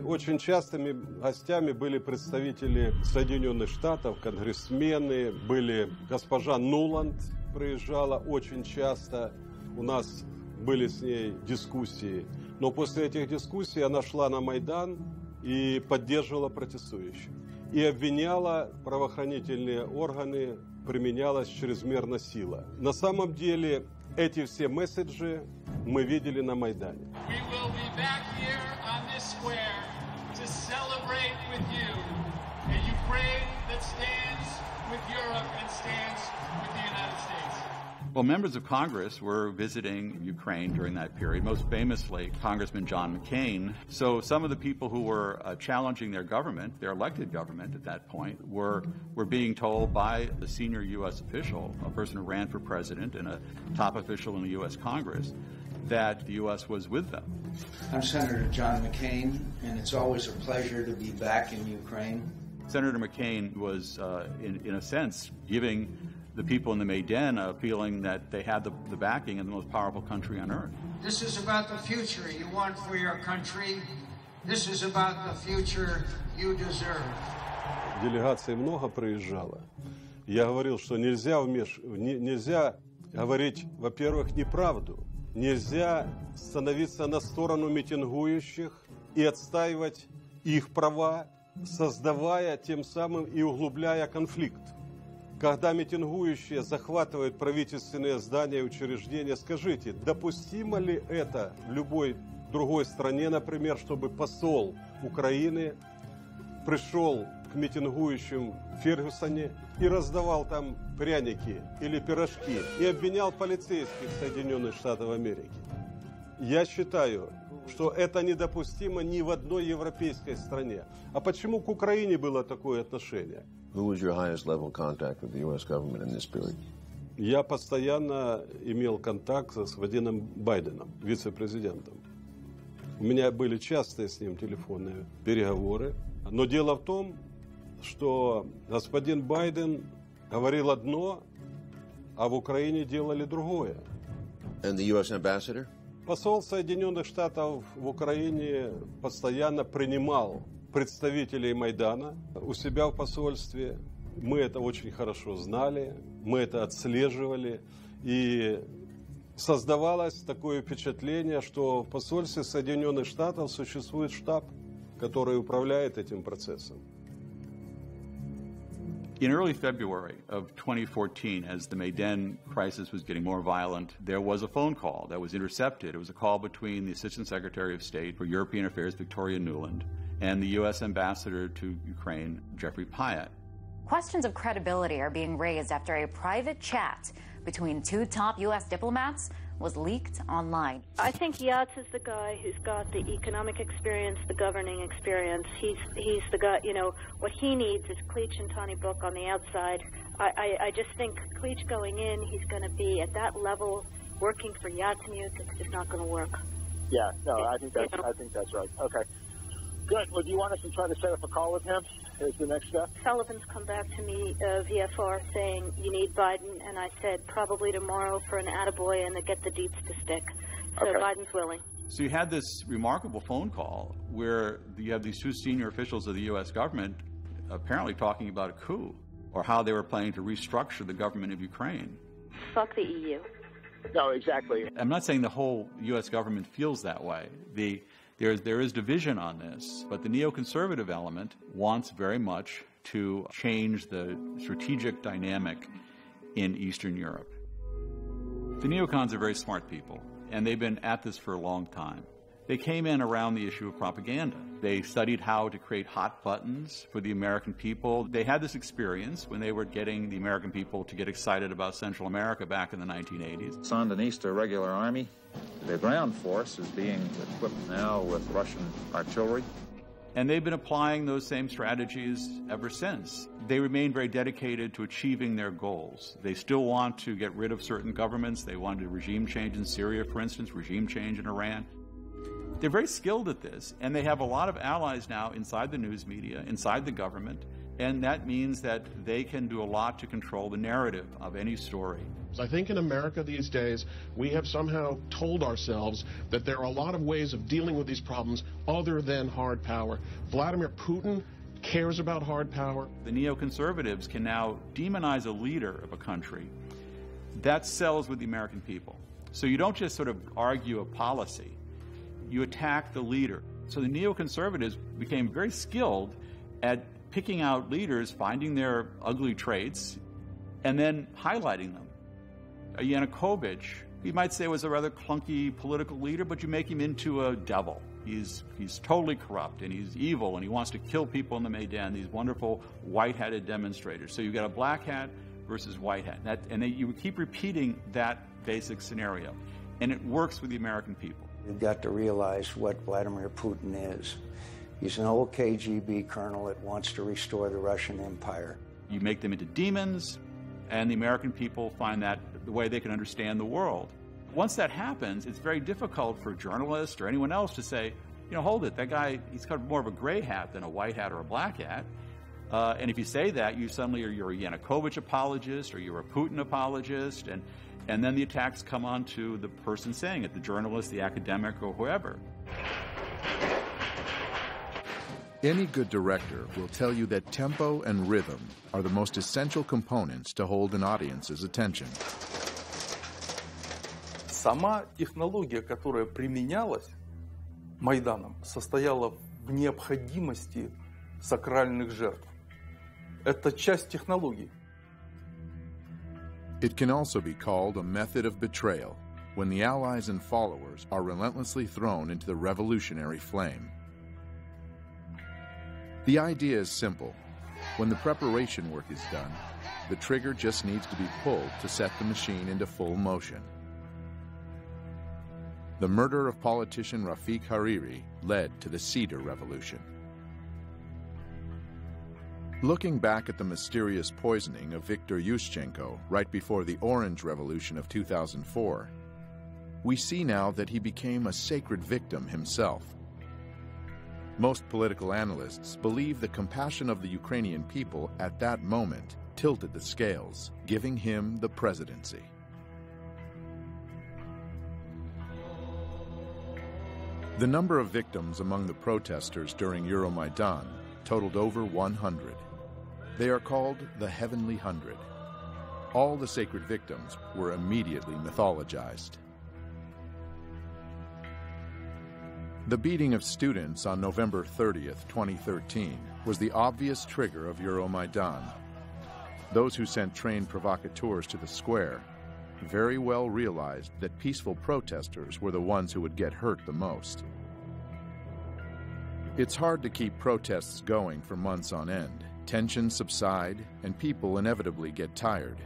Очень частыми гостями были представители Соединенных Штатов, конгрессмены, были госпожа Нуланд, приезжала очень часто, у нас были с ней дискуссии. Но после этих дискуссий она шла на Майдан и поддерживала протестующих. И обвиняла правоохранительные органы, применялась чрезмерно сила. На самом деле эти все месседжи мы видели на Майдане. To celebrate with you a Ukraine that stands with Europe and stands with the United States. Well, members of Congress were visiting Ukraine during that period, most famously Congressman John McCain. So some of the people who were challenging their government, their elected government at that point, were being told by the senior U.S. official, a person who ran for president and a top official in the U.S. Congress, that the U.S. was with them. I'm Senator John McCain, and it's always a pleasure to be back in Ukraine. Senator McCain was, in a sense, giving the people in the Maidan a feeling that they had the backing of the most powerful country on earth. This is about the future you want for your country. This is about the future you deserve. Делегаций много приезжало. Я говорил, что нельзя говорить, во-первых, неправду. Нельзя становиться на сторону митингующих и отстаивать их права, создавая тем самым и углубляя конфликт. Когда митингующие захватывают правительственные здания и учреждения, скажите, допустимо ли это в любой другой стране, например, чтобы посол Украины пришел к митингующим в Фергюсоне и раздавал там пряники или пирожки и обвинял полицейских Соединенных Штатов Америки? Я считаю, что это недопустимо ни в одной европейской стране. А почему к Украине было такое отношение? Who was your highest level contact with the U.S. government in this period? Я постоянно имел контакт с господином Байденом, вице-президентом. У меня были частые с ним телефонные переговоры. Но дело в том, что господин Байден говорил одно, а в Украине делали другое. And the U.S. ambassador? Посол Соединенных Штатов в Украине постоянно принимал представителей Майдана у себя в посольстве. Мы это очень хорошо знали, мы это отслеживали. И создавалось такое впечатление, что в посольстве Соединенных Штатов существует штаб, который управляет этим процессом. In early February of 2014, as the Maidan crisis was getting more violent, there was a phone call that was intercepted. It was a call between the Assistant Secretary of State for European Affairs, Victoria Nuland, and the U.S. Ambassador to Ukraine, Jeffrey Pyatt. Questions of credibility are being raised after a private chat between two top U.S. diplomats was leaked online. I think Yats is the guy who's got the economic experience, the governing experience. He's the guy, you know, what he needs is Klitsch and Tony Book on the outside. I just think Klitsch going in, he's going to be at that level working for Yatsenyuk. It's just not going to work. Yeah, no, I think that's right. Okay. Good. Well, do you want us to try to set up a call with him as the next step? Sullivan's come back to me, VFR, saying you need Biden, and I said probably tomorrow for an attaboy and to get the deets to stick. So okay. Biden's willing. So you had this remarkable phone call where you have these two senior officials of the U.S. government apparently talking about a coup or how they were planning to restructure the government of Ukraine. Fuck the EU. No, exactly. I'm not saying the whole U.S. government feels that way. There is division on this, but the neoconservative element wants very much to change the strategic dynamic in Eastern Europe. The neocons are very smart people, and they've been at this for a long time. They came in around the issue of propaganda. They studied how to create hot buttons for the American people. They had this experience when they were getting the American people to get excited about Central America back in the 1980s. Sandinista regular army. The ground force is being equipped now with Russian artillery. And they've been applying those same strategies ever since. They remain very dedicated to achieving their goals. They still want to get rid of certain governments. They wanted regime change in Syria, for instance, regime change in Iran. They're very skilled at this, and they have a lot of allies now inside the news media, inside the government, and that means that they can do a lot to control the narrative of any story. I think in America these days, we have somehow told ourselves that there are a lot of ways of dealing with these problems other than hard power. Vladimir Putin cares about hard power. The neoconservatives can now demonize a leader of a country. That sells with the American people. So you don't just sort of argue a policy. You attack the leader. So the neoconservatives became very skilled at picking out leaders, finding their ugly traits, and then highlighting them. Yanukovych, you might say, was a rather clunky political leader, but you make him into a devil. He's totally corrupt, and he's evil, and he wants to kill people in the Maidan, these wonderful white-hatted demonstrators. So you've got a black hat versus white hat. You keep repeating that basic scenario, and it works with the American people. You've got to realize what Vladimir Putin is. He's an old KGB colonel that wants to restore the Russian Empire. You make them into demons, and the American people find that the way they can understand the world. Once that happens, it's very difficult for journalists or anyone else to say, hold it, that guy, he's got more of a gray hat than a white hat or a black hat. And if you say that, you're a Yanukovych apologist or you're a Putin apologist, and then the attacks come on to the person saying it, the journalist, the academic, or whoever. Any good director will tell you that tempo and rhythm are the most essential components to hold an audience's attention. Сама технология, которая применялась Майданом, состояла в необходимости сакральных жертв. Это часть технологии. It can also be called a method of betrayal, when the allies and followers are relentlessly thrown into the revolutionary flame. The idea is simple. When the preparation work is done, the trigger just needs to be pulled to set the machine into full motion. The murder of politician Rafiq Hariri led to the Cedar Revolution. Looking back at the mysterious poisoning of Viktor Yushchenko right before the Orange Revolution of 2004, we see now that he became a sacred victim himself. Most political analysts believe the compassion of the Ukrainian people at that moment tilted the scales, giving him the presidency. The number of victims among the protesters during Euromaidan totaled over 100. They are called the Heavenly Hundred. All the sacred victims were immediately mythologized. The beating of students on November 30th, 2013 was the obvious trigger of Euromaidan. Those who sent trained provocateurs to the square very well realized that peaceful protesters were the ones who would get hurt the most. It's hard to keep protests going for months on end. Tensions subside, and people inevitably get tired.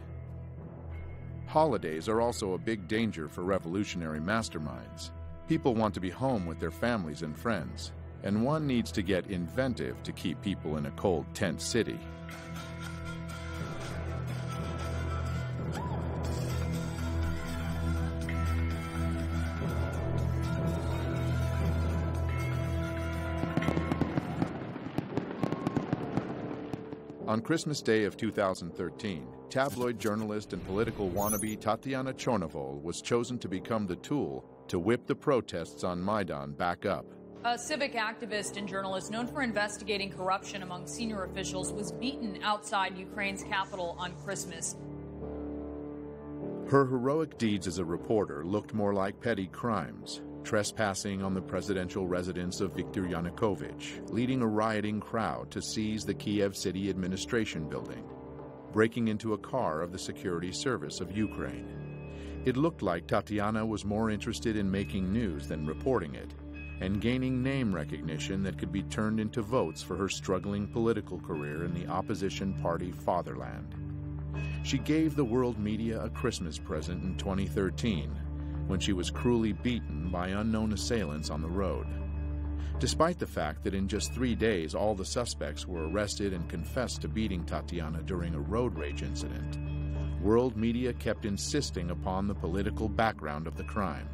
Holidays are also a big danger for revolutionary masterminds. People want to be home with their families and friends, and one needs to get inventive to keep people in a cold tent city. On Christmas Day of 2013, tabloid journalist and political wannabe Tatiana Chornovol was chosen to become the tool to whip the protests on Maidan back up. A civic activist and journalist known for investigating corruption among senior officials was beaten outside Ukraine's capital on Christmas. Her heroic deeds as a reporter looked more like petty crimes. Trespassing on the presidential residence of Viktor Yanukovych, leading a rioting crowd to seize the Kiev City Administration building, breaking into a car of the Security Service of Ukraine. It looked like Tatiana was more interested in making news than reporting it, and gaining name recognition that could be turned into votes for her struggling political career in the opposition party Fatherland. She gave the world media a Christmas present in 2013, when she was cruelly beaten by unknown assailants on the road. Despite the fact that in just 3 days all the suspects were arrested and confessed to beating Tatiana during a road rage incident, world media kept insisting upon the political background of the crime.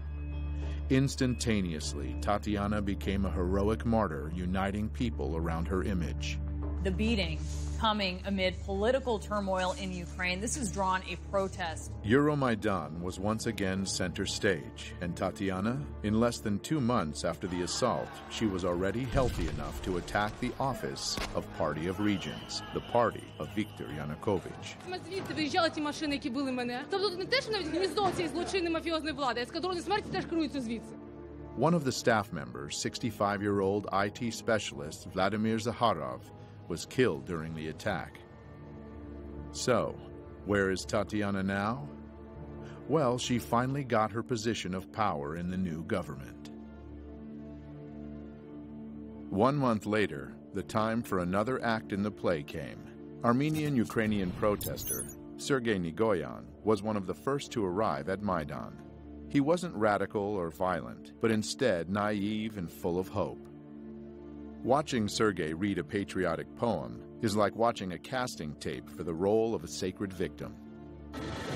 Instantaneously, Tatiana became a heroic martyr, uniting people around her image. The beating coming amid political turmoil in Ukraine. This has drawn a protest. Euromaidan was once again center stage, and Tatiana, in less than 2 months after the assault, she was already healthy enough to attack the office of Party of Regions, the party of Viktor Yanukovych. Звідти виїжджали ті машини, які били мене. Тобто не те, що навіть гніздо цієї злочинної мафіозної влади, а ескадрони смерті теж керуються звідси. One of the staff members, 65-year-old IT specialist Vladimir Zakharov, was killed during the attack. So, where is Tatiana now? Well, she finally got her position of power in the new government. 1 month later, the time for another act in the play came. Armenian-Ukrainian protester Sergei Nigoyan was one of the first to arrive at Maidan. He wasn't radical or violent, but instead naive and full of hope. Watching Sergei read a patriotic poem is like watching a casting tape for the role of a sacred victim.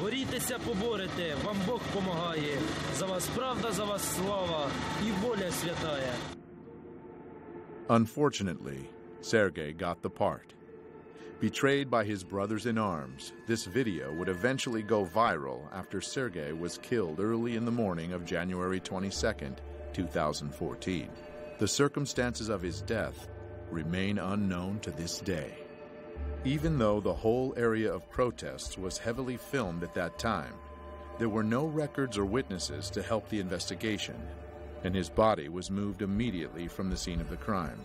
Борітеся, поборете, вам Бог помагає. За вас правда, за вас слава і воля святая. Unfortunately, Sergei got the part. Betrayed by his brothers in arms, this video would eventually go viral after Sergei was killed early in the morning of January 22nd, 2014. The circumstances of his death remain unknown to this day. Even though the whole area of protests was heavily filmed at that time, there were no records or witnesses to help the investigation, and his body was moved immediately from the scene of the crime.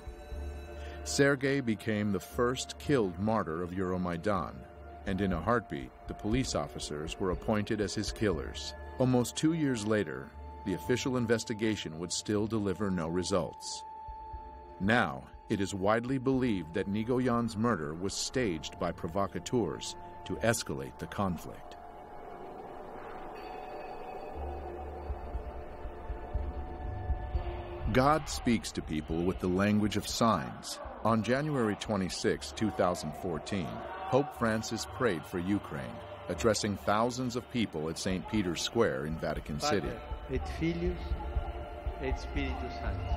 Sergei became the first killed martyr of Euromaidan, and in a heartbeat, the police officers were appointed as his killers. Almost 2 years later, the official investigation would still deliver no results. Now, it is widely believed that Nigoyan's murder was staged by provocateurs to escalate the conflict. God speaks to people with the language of signs. On January 26, 2014, Pope Francis prayed for Ukraine, addressing thousands of people at St. Peter's Square in Vatican City. Padre, et Filius, et Spiritus Sanctus.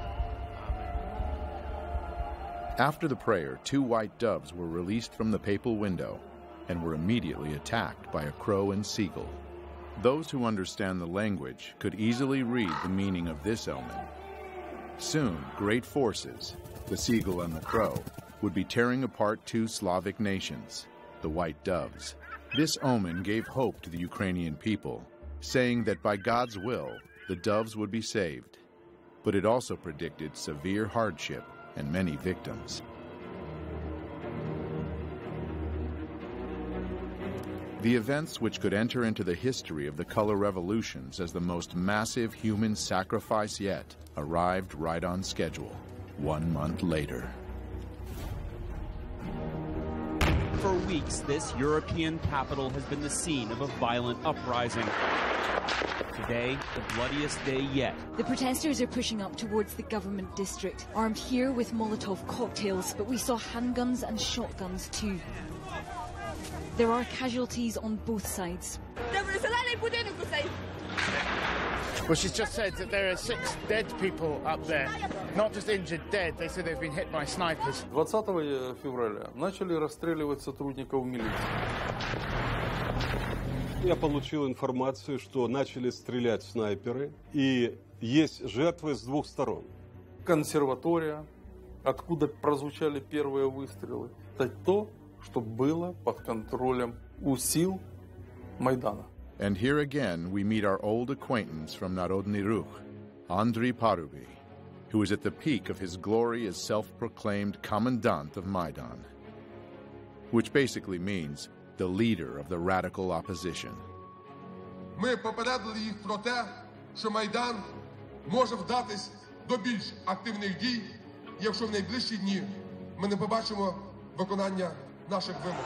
After the prayer, 2 white doves were released from the papal window and were immediately attacked by a crow and seagull. Those who understand the language could easily read the meaning of this omen. Soon, great forces, the seagull and the crow, would be tearing apart 2 Slavic nations, the white doves. This omen gave hope to the Ukrainian people, saying that by God's will, the doves would be saved. But it also predicted severe hardship and many victims. The events which could enter into the history of the color revolutions as the most massive human sacrifice yet arrived right on schedule, 1 month later. For weeks, this European capital has been the scene of a violent uprising. Today, the bloodiest day yet. The protesters are pushing up towards the government district, armed here with Molotov cocktails, but we saw handguns and shotguns too. There are casualties on both sides. Well, she's just said that there are 6 dead people up there, not just injured, dead. They said they've been hit by snipers. 20 февраля начали расстреливать сотрудников милиции. Я получил информацию, что начали стрелять снайперы, и есть жертвы с 2 сторон. Консерватория, откуда прозвучали первые выстрелы, это то, что было под контролем у сил Майдана. And here again we meet our old acquaintance from Narodny Ruch, Andriy Paruby, who is at the peak of his glory as self-proclaimed commandant of Maidan, which basically means the leader of the radical opposition. Ми попередили їх про те, що Майдан може вдатись до більш активних дій, якщо в найближчі дні ми не побачимо виконання наших вимог.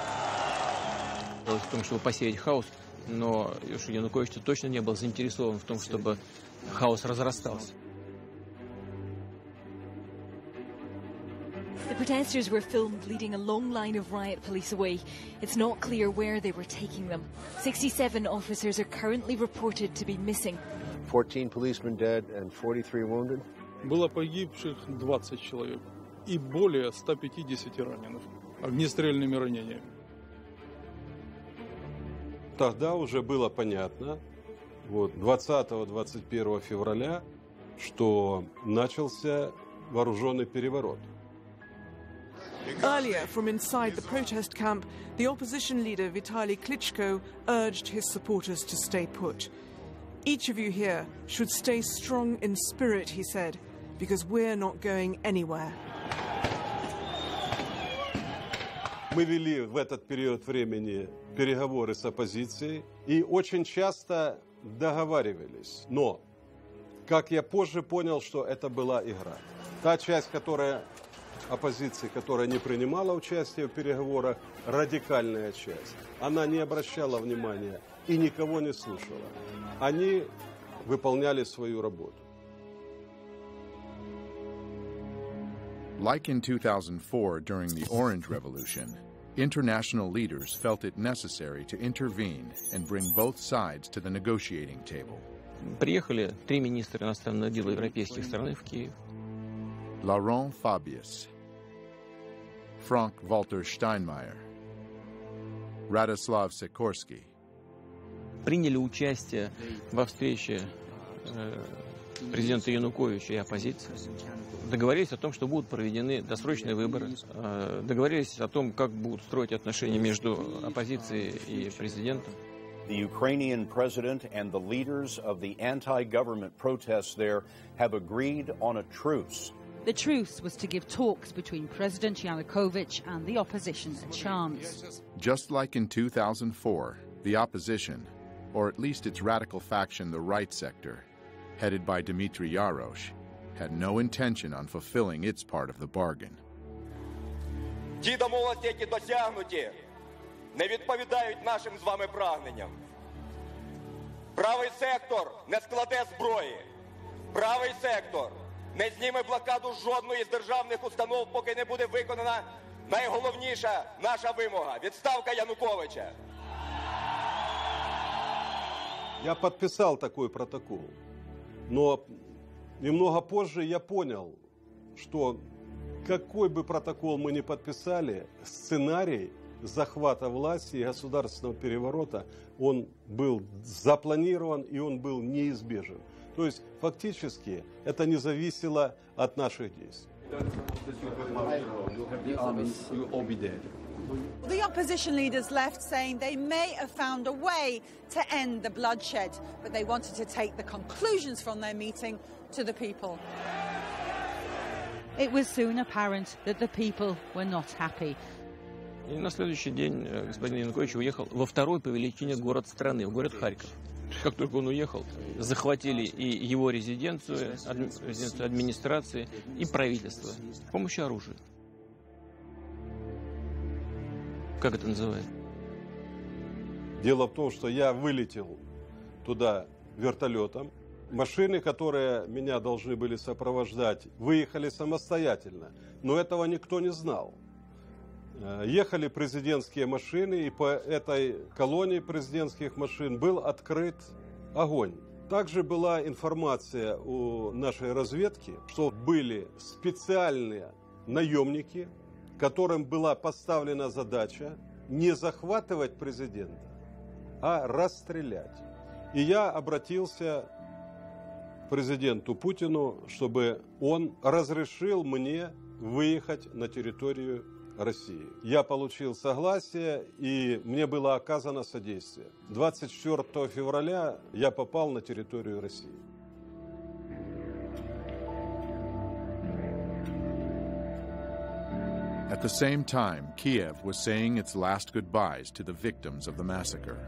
В том, чтобы посеять хаос, но Янукович точно не был заинтересован в том, чтобы хаос разрастался. The protesters were filmed leading a long line of riot police away. It's not clear where they were taking them. 67 officers are currently reported to be missing. 14 policemen dead and 43 wounded. Было погибших 20 человек и более 150 раненых огнестрельными ранениями. Тогда уже было понятно, 20-21 февраля, что начался вооруженный переворот. Earlier, from inside the protest camp, the opposition leader Vitaly Klitschko urged his supporters to stay put. Each of you here should stay strong in spirit, he said, because we're not going anywhere. Мы вели в этот период времени переговоры с оппозицией и очень часто договаривались. Но, как я позже понял, что это была игра. Та часть, которая оппозиции, которая не принимала участие в переговорах, радикальная часть. Она не обращала внимания и никого не слушала. Они выполняли свою работу. Like in 2004 during the Orange Revolution, international leaders felt it necessary to intervene and bring both sides to the negotiating table. Приехали 3 министра иностранных дел европейских стран в Киев. Laurent Fabius, Frank-Walter Steinmeier, Radoslav Sikorski. Приняли участие во встрече президента Януковича и оппозиции. Договорились о том, что будут проведены досрочные выборы. Договорились о том, как будут строить отношения между оппозицией и президентом. The Ukrainian president and the leaders of the anti-government protests there have agreed on a truce. The truce was to give talks between President Yanukovych and the opposition a chance. Just like in 2004, the opposition, or at least its radical faction, the right sector, headed by Dmitry Yarosh, had no intention on fulfilling its part of the bargain. Ті домовленості, які досягнуті, не відповідають нашим з вами прагненням. Правий сектор не складе зброї. Правий сектор не зніме блокаду жодної з державних установ, поки не буде виконана найголовніша наша вимога – відставка Януковича. Я подписал такой протокол, но немного позже я понял, что какой бы протокол мы ни подписали, сценарий захвата власти и государственного переворота, он был запланирован и он был неизбежен. То есть фактически это не зависело от наших действий. The opposition leaders left saying they may have found a way to end the bloodshed, but they wanted to take the conclusions from their meeting to the people. It was soon apparent that the people were not happy. И на следующий день господин Янукович уехал во второй по величине город страны, в город Харьков. Как только он уехал, захватили и его резиденцию, администрации и правительство с помощью оружия. Как это называется? Дело в том, что я вылетел туда вертолетом. Машины, которые меня должны были сопровождать, выехали самостоятельно, но этого никто не знал. Ехали президентские машины, и по этой колонии президентских машин был открыт огонь. Также была информация у нашей разведки, что были специальные наемники, которым была поставлена задача не захватывать президента, а расстрелять. И я обратился к президенту Путину, чтобы он разрешил мне выехать на территорию России. Я получил согласие, и мне было оказано содействие. 24 февраля я попал на территорию России. At the same time, Kiev was saying its last goodbyes to the victims of the massacre.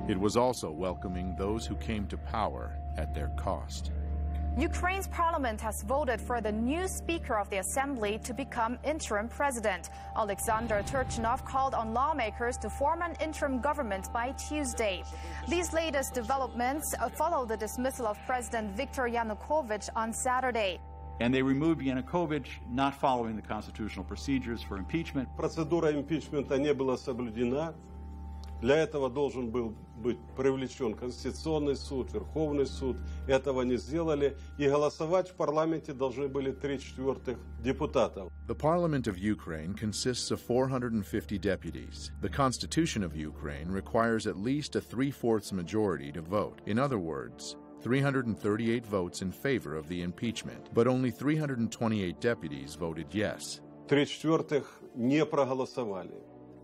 It was also welcoming those who came to power at their cost. Ukraine's parliament has voted for the new Speaker of the Assembly to become interim president. Alexander Turchinov called on lawmakers to form an interim government by Tuesday. These latest developments follow the dismissal of President Viktor Yanukovych on Saturday. And they removed Yanukovych, not following the constitutional procedures for impeachment. Процедура импичмента не была соблюдена. Для этого должен был быть привлечен Конституционный суд, Верховный суд. Этого не сделали. И голосовать в парламенте должны были 3/4 депутатов. The Parliament of Ukraine consists of 450 deputies. The Constitution of Ukraine requires at least a 3/4 majority to vote. In other words, 338 votes in favor of the impeachment, but only 328 deputies voted yes. 3/4 не проголосовали.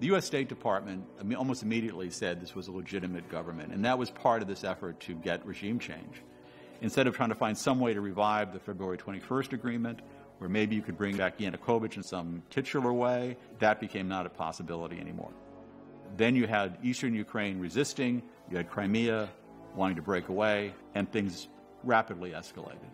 The U.S. State Department almost immediately said this was a legitimate government, and that was part of this effort to get regime change. Instead of trying to find some way to revive the February 21st agreement, where maybe you could bring back Yanukovych in some titular way, that became not a possibility anymore. Then you had eastern Ukraine resisting, you had Crimea wanting to break away, and things rapidly escalated.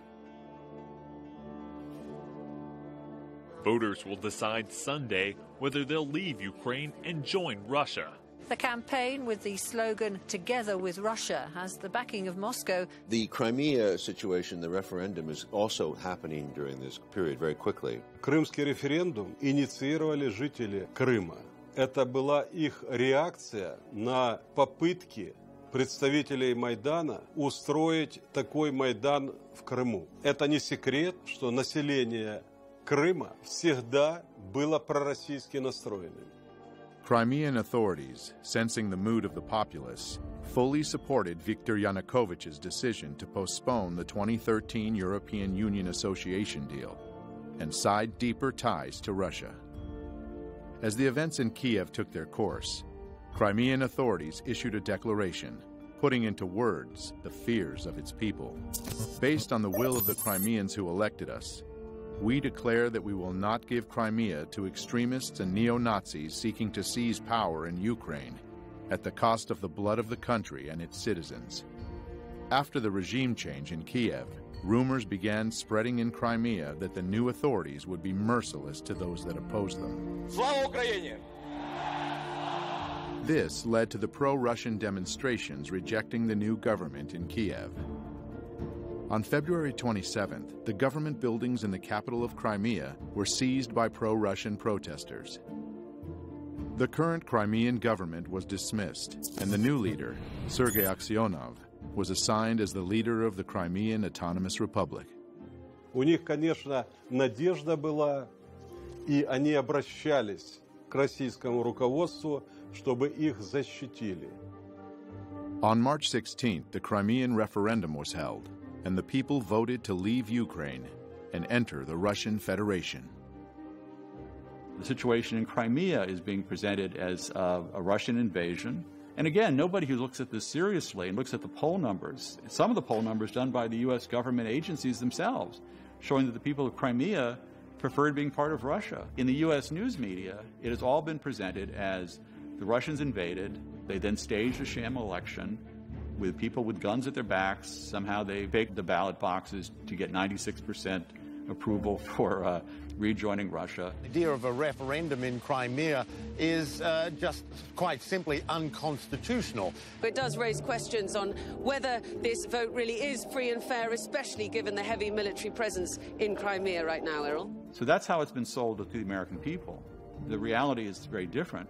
Voters will decide Sunday whether they'll leave Ukraine and join Russia. The campaign with the slogan "Together with Russia" has the backing of Moscow. The Crimea situation, the referendum, is also happening during this period very quickly. Крымский референдум инициировали жители Крыма. Это была их реакция на попытки представителей Майдана устроить такой Майдан в Крыму. Это не секрет, что население Крыма всегда было пророссийски настроенным. Crimean authorities, sensing the mood of the populace, fully supported Viktor Yanukovych's decision to postpone the 2013 European Union Association deal and side deeper ties to Russia. As the events in Kiev took their course, Crimean authorities issued a declaration, putting into words the fears of its people. Based on the will of the Crimeans who elected us, we declare that we will not give Crimea to extremists and neo-Nazis seeking to seize power in Ukraine at the cost of the blood of the country and its citizens. After the regime change in Kiev, rumors began spreading in Crimea that the new authorities would be merciless to those that opposed them. Слава Україні! This led to the pro-Russian demonstrations rejecting the new government in Kiev. On February 27th, the government buildings in the capital of Crimea were seized by pro-Russian protesters. The current Crimean government was dismissed, and the new leader, Sergei Aksyonov, was assigned as the leader of the Crimean Autonomous Republic. У них, конечно, надежда была, и они обращались к российскому руководству, чтобы их защитили. On March 16th, the Crimean referendum was held, and the people voted to leave Ukraine and enter the Russian Federation. The situation in Crimea is being presented as a Russian invasion. And again, nobody who looks at this seriously and looks at the poll numbers, some of the poll numbers done by the U.S. government agencies themselves, showing that the people of Crimea preferred being part of Russia. In the U.S. news media, it has all been presented as the Russians invaded, they then staged a sham election, with people with guns at their backs. Somehow they faked the ballot boxes to get 96% approval for rejoining Russia. The idea of a referendum in Crimea is just quite simply unconstitutional. It does raise questions on whether this vote really is free and fair, especially given the heavy military presence in Crimea right now, Errol. So that's how it's been sold to the American people. The reality is very different.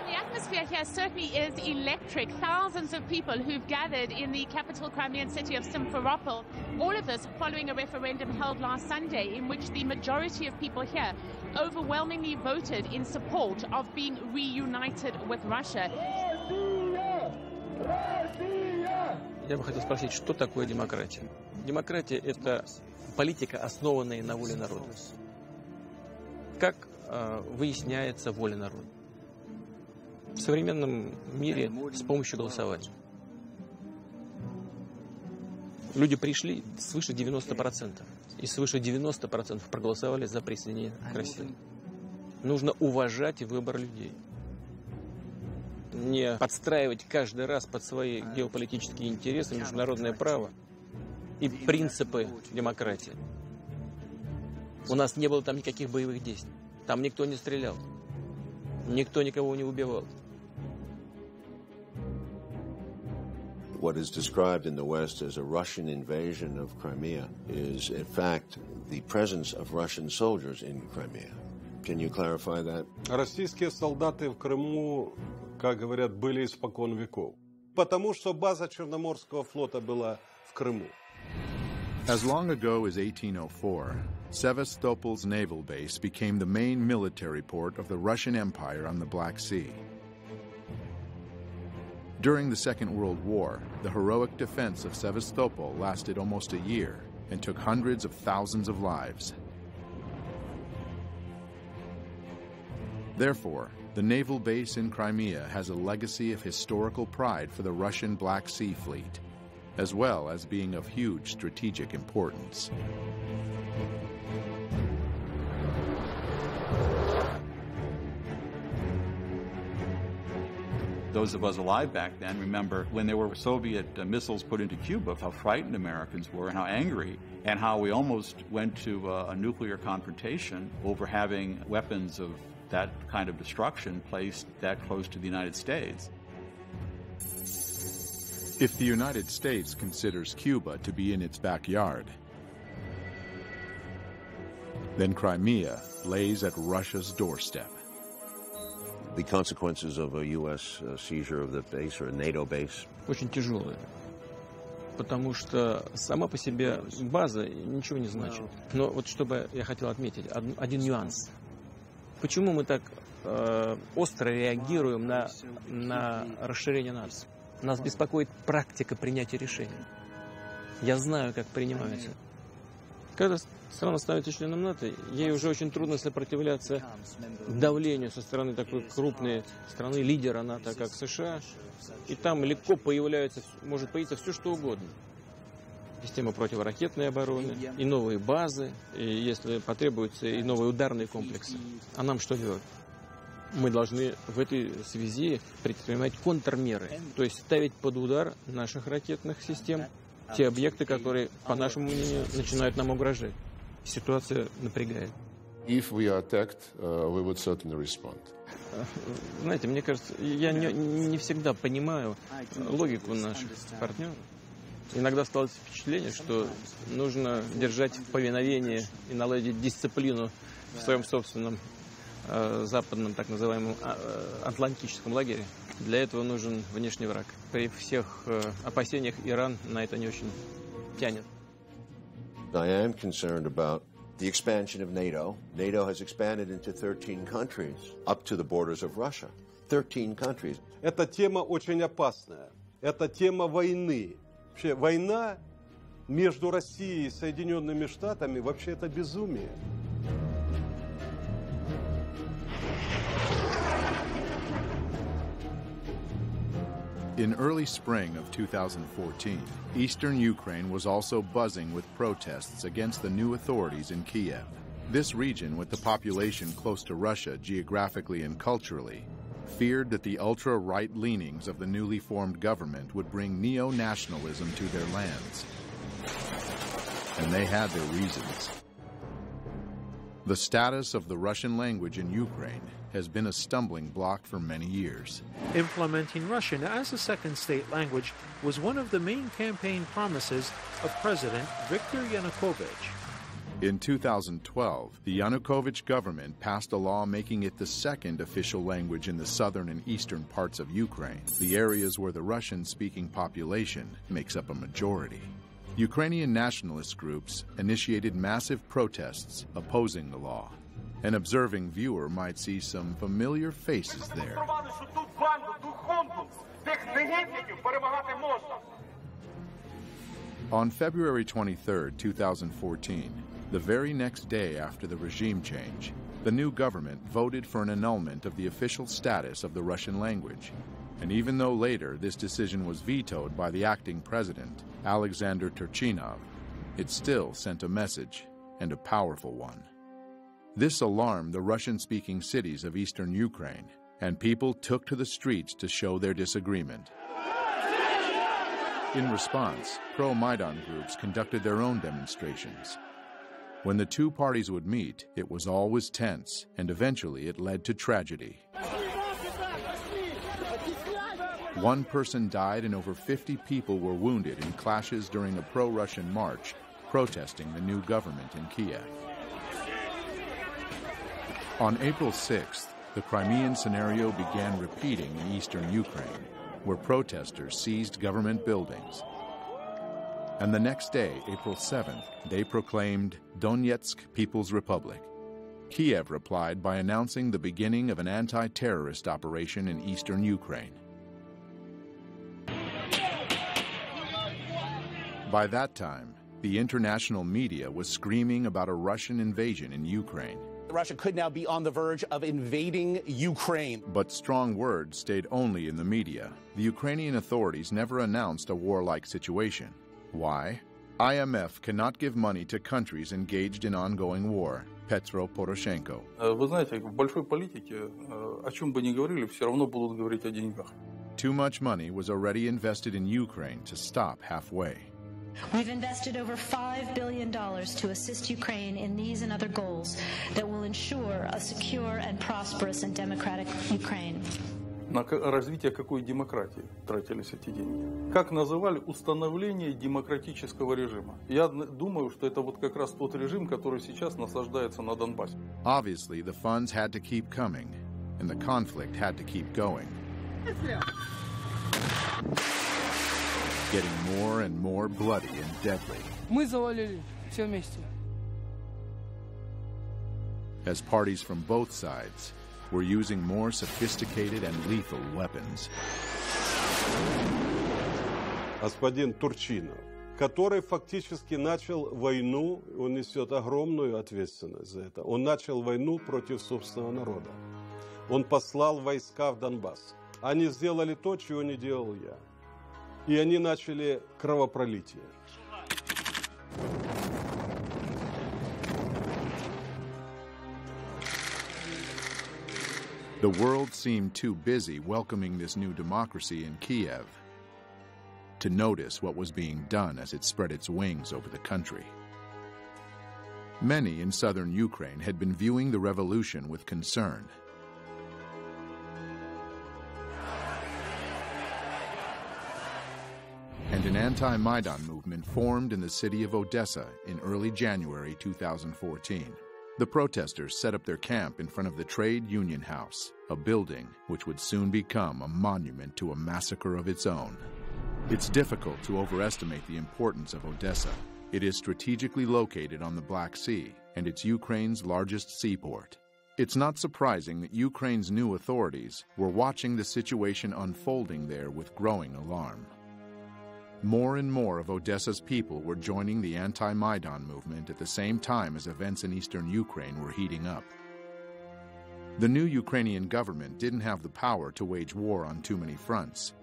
The atmosphere here certainly is electric. Thousands of people who've gathered in the capital Crimean city of Simferopol. All of this following a referendum held last Sunday in which the majority of people here overwhelmingly voted in support of being reunited with Russia. Я бы хотел спросить, что такое демократия? Демократия – это политика, основанная на воле народа. Как выясняется воля народа? В современном мире с помощью голосования. Люди пришли свыше 90%, и свыше 90% проголосовали за присоединение к России. Нужно уважать выбор людей. Не подстраивать каждый раз под свои геополитические интересы, международное право и принципы демократии. У нас не было там никаких боевых действий. Там никто не стрелял. Никто никого не убивал. What is described in the West as a Russian invasion of Crimea is, in fact, the presence of Russian soldiers in Crimea. Can you clarify that? Российские солдаты в Крыму, как говорят, были испокон веков. Потому что база Черноморского флота была в Крыму. As long ago as 1804, Sevastopol's naval base became the main military port of the Russian Empire on the Black Sea. During the Second World War, the heroic defense of Sevastopol lasted almost a year and took hundreds of thousands of lives. Therefore, the naval base in Crimea has a legacy of historical pride for the Russian Black Sea Fleet, as well as being of huge strategic importance. Those of us alive back then remember when there were Soviet missiles put into Cuba, how frightened Americans were and how angry, and how we almost went to a nuclear confrontation over having weapons of that kind of destruction placed that close to the United States. If the United States considers Cuba to be in its backyard, then Crimea lays at Russia's doorstep. The consequences of a U.S. seizure of the base or a NATO base? Очень тяжелые. Потому что сама по себе база ничего не значит. Но вот чтобы я хотел отметить один нюанс. Почему мы так остро реагируем на расширение НАТО? Нас беспокоит практика принятия решений. Я знаю, как принимается. Когда страна становится членом НАТО, ей уже очень трудно сопротивляться давлению со стороны такой крупной страны, лидера НАТО, как США. И там легко может появиться все, что угодно. Система противоракетной обороны, и новые базы, и, если потребуется, и новые ударные комплексы. А нам что делать? Мы должны в этой связи предпринимать контрмеры, то есть ставить под удар наших ракетных систем те объекты, которые, по нашему мнению, начинают нам угрожать. Ситуация напрягает. If we are attacked, we would certainly respond. Знаете, мне кажется, я не всегда понимаю логику наших партнеров. Иногда складывается впечатление, что нужно держать в повиновении и наладить дисциплину в своем собственном западном, так называемом, атлантическом лагере. Для этого нужен внешний враг. При всех опасениях Иран на это не очень тянет. I am concerned about the expansion of NATO. NATO has expanded into 13 countries, up to the borders of Russia. 13 countries. Эта тема очень опасная. Это тема войны. Вообще, война между Россией и Соединенными Штатами, вообще это безумие. In early spring of 2014, eastern Ukraine was also buzzing with protests against the new authorities in Kiev. This region, with the population close to Russia geographically and culturally, feared that the ultra-right leanings of the newly formed government would bring neo-nationalism to their lands. And they had their reasons. The status of the Russian language in Ukraine has been a stumbling block for many years. Implementing Russian as a second state language was one of the main campaign promises of President Viktor Yanukovych. In 2012, the Yanukovych government passed a law making it the second official language in the southern and eastern parts of Ukraine, the areas where the Russian-speaking population makes up a majority. Ukrainian nationalist groups initiated massive protests opposing the law. An observing viewer might see some familiar faces there. On February 23, 2014, the very next day after the regime change, the new government voted for an annulment of the official status of the Russian language. And even though later this decision was vetoed by the acting president, Alexander Turchinov, it still sent a message, and a powerful one. This alarmed the Russian-speaking cities of eastern Ukraine, and people took to the streets to show their disagreement. In response, pro-Maidan groups conducted their own demonstrations. When the two parties would meet, it was always tense, and eventually it led to tragedy. One person died and over 50 people were wounded in clashes during a pro-Russian march protesting the new government in Kiev. On April 6th, the Crimean scenario began repeating in eastern Ukraine, where protesters seized government buildings. And the next day, April 7th, they proclaimed Donetsk People's Republic. Kiev replied by announcing the beginning of an anti-terrorist operation in eastern Ukraine. By that time, the international media was screaming about a Russian invasion in Ukraine. Russia could now be on the verge of invading Ukraine. But strong words stayed only in the media. The Ukrainian authorities never announced a warlike situation. Why? IMF cannot give money to countries engaged in ongoing war. Petro Poroshenko. Вы знаете, в большой политике, о чем бы ни говорили, все равно будут говорить о деньгах. too much money was already invested in Ukraine to stop halfway. We've invested over $5 billion to assist Ukraine in these and other goals that will ensure a secure and prosperous and democratic Ukraine. На развитие какой демократии тратились эти деньги? Как называли установление демократического режима? Я думаю, что это вот как раз тот режим, который сейчас наслаждается на Донбассе. Obviously, the funds had to keep coming, and the conflict had to keep going. Getting more and more bloody and deadly. Мы завалили все вместе. As parties from both sides were using more sophisticated and lethal weapons. Господин Турчинов, который фактически начал войну, он несет огромную ответственность за это. Он начал войну против собственного народа. Он послал войска в Донбасс. Они сделали то, чего не делал я. И они начали кровопролитие. The world seemed too busy welcoming this new democracy in Kiev to notice what was being done as it spread its wings over the country. Many in southern Ukraine had been viewing the revolution with concern. And an anti-Maidan movement formed in the city of Odessa in early January 2014. The protesters set up their camp in front of the Trade Union House, a building which would soon become a monument to a massacre of its own. It's difficult to overestimate the importance of Odessa. It is strategically located on the Black Sea, and it's Ukraine's largest seaport. It's not surprising that Ukraine's new authorities were watching the situation unfolding there with growing alarm. More and more of Odessa's people were joining the anti-Maidan movement at the same time as events in eastern Ukraine were heating up. The new Ukrainian government didn't have the power to wage war on too many fronts.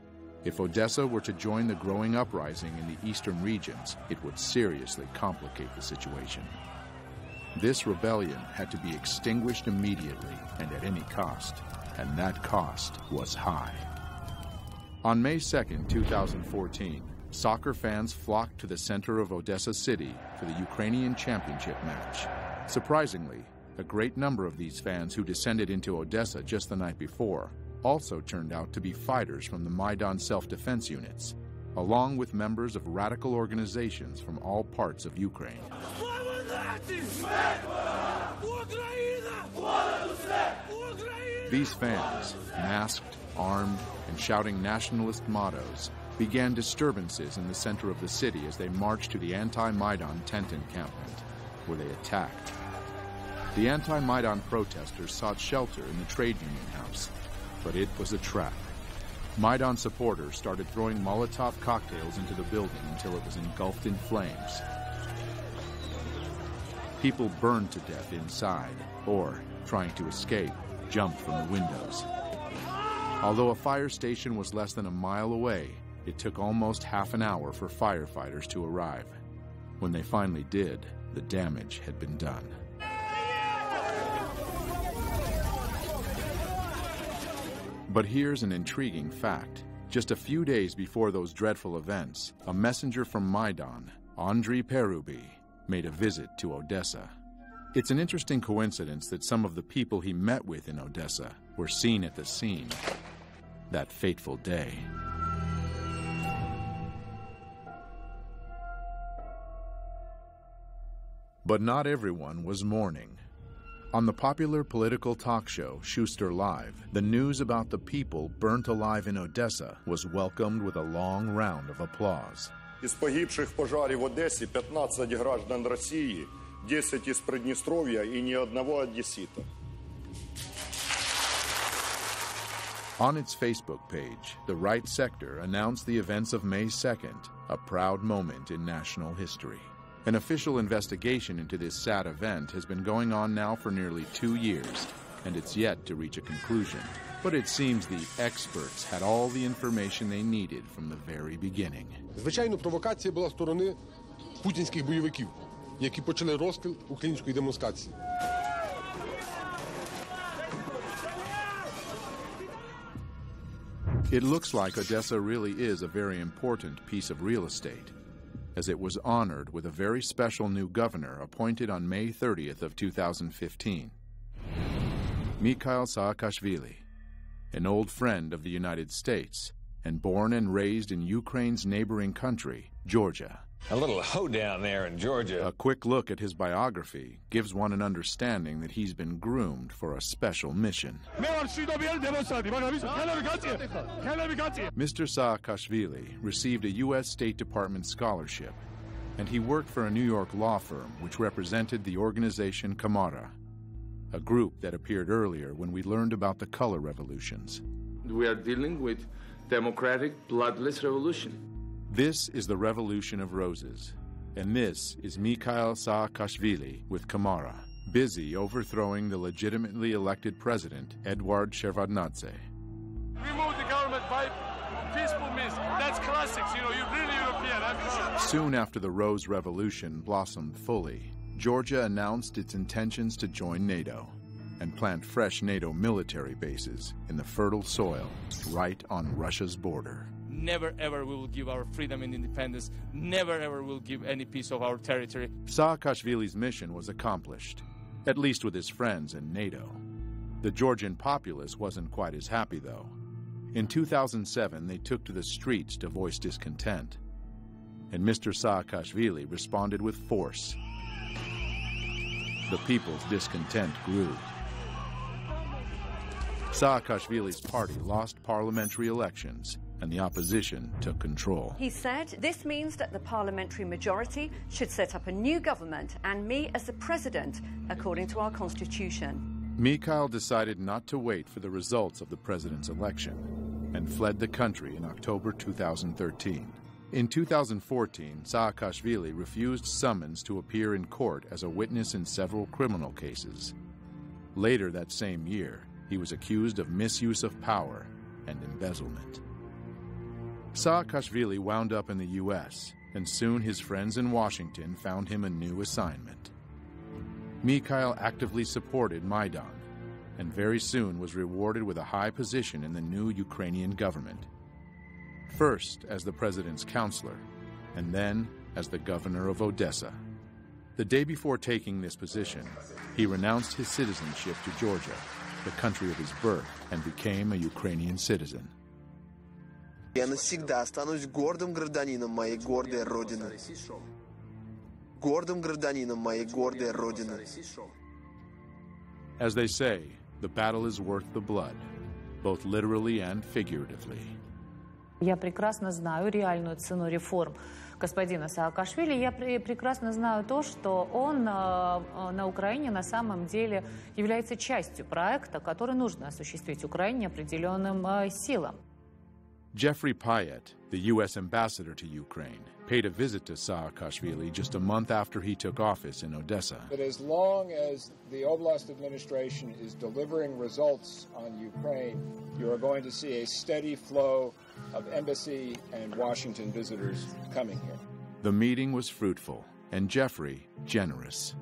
If Odessa were to join the growing uprising in the eastern regions, it would seriously complicate the situation. This rebellion had to be extinguished immediately and at any cost, and that cost was high. On May 2nd, 2014, soccer fans flocked to the center of Odessa City for the Ukrainian Championship match. Surprisingly, a great number of these fans who descended into Odessa just the night before also turned out to be fighters from the Maidan self-defense units, along with members of radical organizations from all parts of Ukraine. These fans, masked, armed, and shouting nationalist mottos, began disturbances in the center of the city as they marched to the anti-Maidan tent encampment, where they attacked. The anti-Maidan protesters sought shelter in the Trade Union House, but it was a trap. Maidan supporters started throwing Molotov cocktails into the building until it was engulfed in flames. People burned to death inside, or, trying to escape, jumped from the windows. Although a fire station was less than a mile away, it took almost half an hour for firefighters to arrive. When they finally did, the damage had been done. But here's an intriguing fact. Just a few days before those dreadful events, a messenger from Maidan, Andriy Perubi, made a visit to Odessa. It's an interesting coincidence that some of the people he met with in Odessa were seen at the scene that fateful day. But not everyone was mourning. On the popular political talk show Schuster Live, the news about the people burnt alive in Odessa was welcomed with a long round of applause. Із погибших в пожарі в Одесі 15 граждан Росії, 10 із Придністров'я і ні одного одесита. On its Facebook page, the right sector announced the events of May 2nd, a proud moment in national history. An official investigation into this sad event has been going on now for nearly 2 years, and it's yet to reach a conclusion. But it seems the experts had all the information they needed from the very beginning. Звичайно, провокація була з сторони путінських бойовиків, які почали розстріл української демонстрації. It looks like Odessa really is a very important piece of real estate, as it was honored with a very special new governor appointed on May 30th of 2015. Mikhail Saakashvili, an old friend of the United States and born and raised in Ukraine's neighboring country, Georgia. A little hoedown there in Georgia. A quick look at his biography gives one an understanding that he's been groomed for a special mission. Mr. Saakashvili received a U.S. State Department scholarship, and he worked for a New York law firm which represented the organization Kamara, a group that appeared earlier when we learned about the color revolutions. We are dealing with democratic, bloodless revolution. This is the Revolution of Roses, and this is Mikhail Saakashvili with Kamara, busy overthrowing the legitimately elected president, Eduard Shevardnadze. Remove the government by peaceful means. That's classics, you know, you're really European, I'm sure. Soon after the Rose Revolution blossomed fully, Georgia announced its intentions to join NATO and plant fresh NATO military bases in the fertile soil right on Russia's border. Never ever we will give our freedom and independence. Never ever will give any piece of our territory. Saakashvili's mission was accomplished, at least with his friends in NATO. The Georgian populace wasn't quite as happy, though. In 2007, they took to the streets to voice discontent, and Mr. Saakashvili responded with force. The people's discontent grew. Saakashvili's party lost parliamentary elections, and the opposition took control. He said this means that the parliamentary majority should set up a new government and me as the president, according to our constitution. Mikhail decided not to wait for the results of the president's election and fled the country in October 2013. In 2014, Saakashvili refused summons to appear in court as a witness in several criminal cases. Later that same year, he was accused of misuse of power and embezzlement. Saakashvili wound up in the U.S., and soon his friends in Washington found him a new assignment. Mikhail actively supported Maidan, and very soon was rewarded with a high position in the new Ukrainian government. First as the president's counselor, and then as the governor of Odessa. The day before taking this position, he renounced his citizenship to Georgia, the country of his birth, and became a Ukrainian citizen. Я навсегда останусь гордым гражданином моей гордой родины. Гордым гражданином моей гордой родины. As they say, the battle is worth the blood, both literally and figuratively. Я прекрасно знаю реальную цену реформ господина Саакашвили. Я прекрасно знаю то, что он на Украине на самом деле является частью проекта, который нужно осуществить Украине определенным силам. Jeffrey Payet, the U.S. ambassador to Ukraine, paid a visit to Saakashvili just a month after he took office in Odessa. But as long as the Oblast administration is delivering results on Ukraine, you are going to see a steady flow of embassy and Washington visitors coming here. The meeting was fruitful, and Jeffrey generous.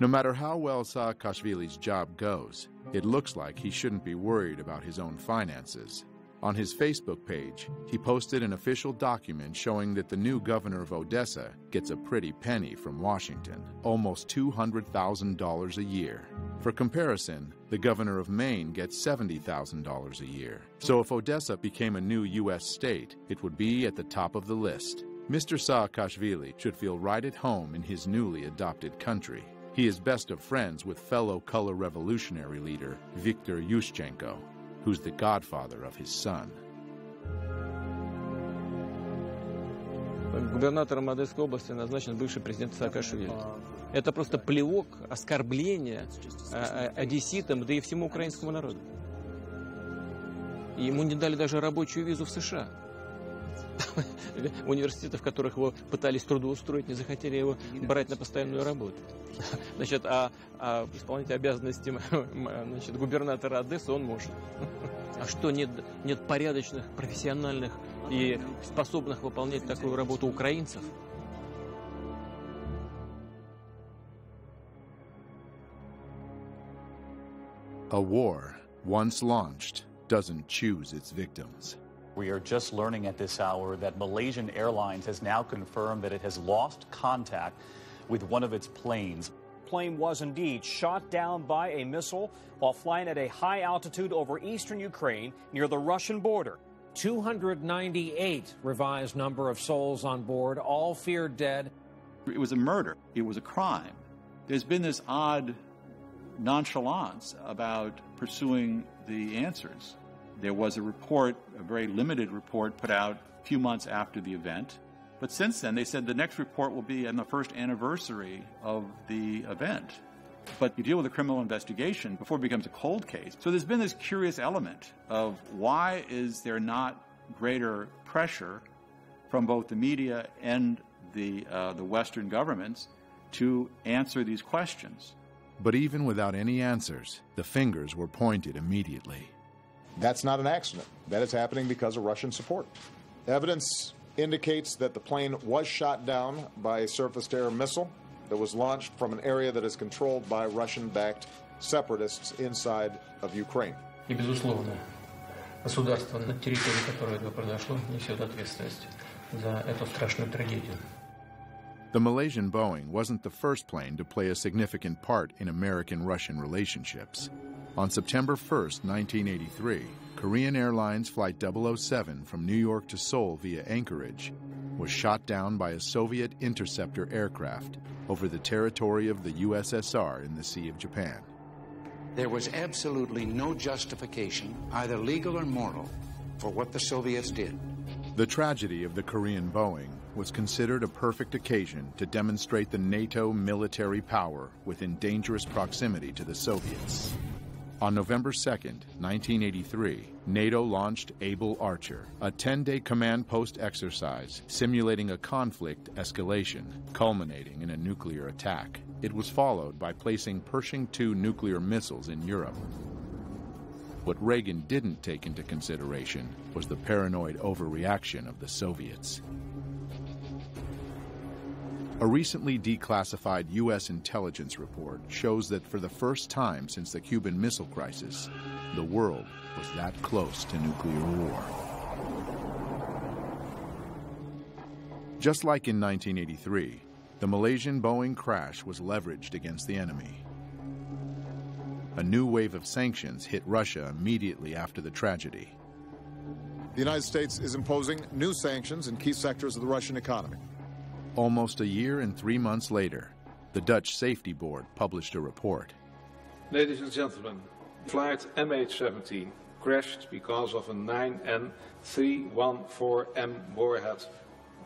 No matter how well Saakashvili's job goes, it looks like he shouldn't be worried about his own finances. On his Facebook page, he posted an official document showing that the new governor of Odessa gets a pretty penny from Washington, almost $200,000 a year. For comparison, the governor of Maine gets $70,000 a year. So if Odessa became a new U.S. state, it would be at the top of the list. Mr. Saakashvili should feel right at home in his newly adopted country. He is best of friends with fellow color revolutionary leader Viktor Yushchenko, who's the godfather of his son. Губернатором Одесской области назначен бывший президент Саакашвили. Это просто плевок, оскорбление одесситам, да и всему украинскому народу. Ему не дали даже рабочую визу в США. Университеты, в которых его пытались трудоустроить, не захотели его брать на постоянную работу. Значит, исполнять обязанности губернатора Одессы он может. А что, нет порядочных, профессиональных и способных выполнять такую работу украинцев? A war once launched, doesn't choose its victims. We are just learning at this hour that Malaysian Airlines has now confirmed that it has lost contact with one of its planes. The plane was indeed shot down by a missile while flying at a high altitude over eastern Ukraine near the Russian border. 298 revised number of souls on board, all feared dead. It was a murder. It was a crime. There's been this odd nonchalance about pursuing the answers. There was a report, a very limited report, put out a few months after the event. But since then, they said the next report will be on the first anniversary of the event. But you deal with a criminal investigation before it becomes a cold case. So there's been this curious element of why is there not greater pressure from both the media and the Western governments to answer these questions. But even without any answers, the fingers were pointed immediately. That's not an accident. That is happening because of Russian support. Evidence indicates that the plane was shot down by a surface-to-air missile that was launched from an area that is controlled by Russian-backed separatists inside of Ukraine. И, безусловно, государство, на территории которого это произошло, несет ответственность за эту страшную трагедию. The Malaysian Boeing wasn't the first plane to play a significant part in American-Russian relationships. On September 1st, 1983, Korean Airlines Flight 007 from New York to Seoul via Anchorage was shot down by a Soviet interceptor aircraft over the territory of the USSR in the Sea of Japan. There was absolutely no justification, either legal or moral, for what the Soviets did. The tragedy of the Korean Boeing was considered a perfect occasion to demonstrate the NATO military power within dangerous proximity to the Soviets. On November 2nd, 1983, NATO launched Able Archer, a 10-day command post exercise simulating a conflict escalation, culminating in a nuclear attack. It was followed by placing Pershing II nuclear missiles in Europe. What Reagan didn't take into consideration was the paranoid overreaction of the Soviets. A recently declassified U.S. intelligence report shows that for the first time since the Cuban Missile Crisis, the world was that close to nuclear war. Just like in 1983, the Malaysian Boeing crash was leveraged against the enemy. A new wave of sanctions hit Russia immediately after the tragedy. The United States is imposing new sanctions in key sectors of the Russian economy. Almost a year and 3 months later, the Dutch Safety Board published a report. Ladies and gentlemen, flight MH17 crashed because of a 9N314M warhead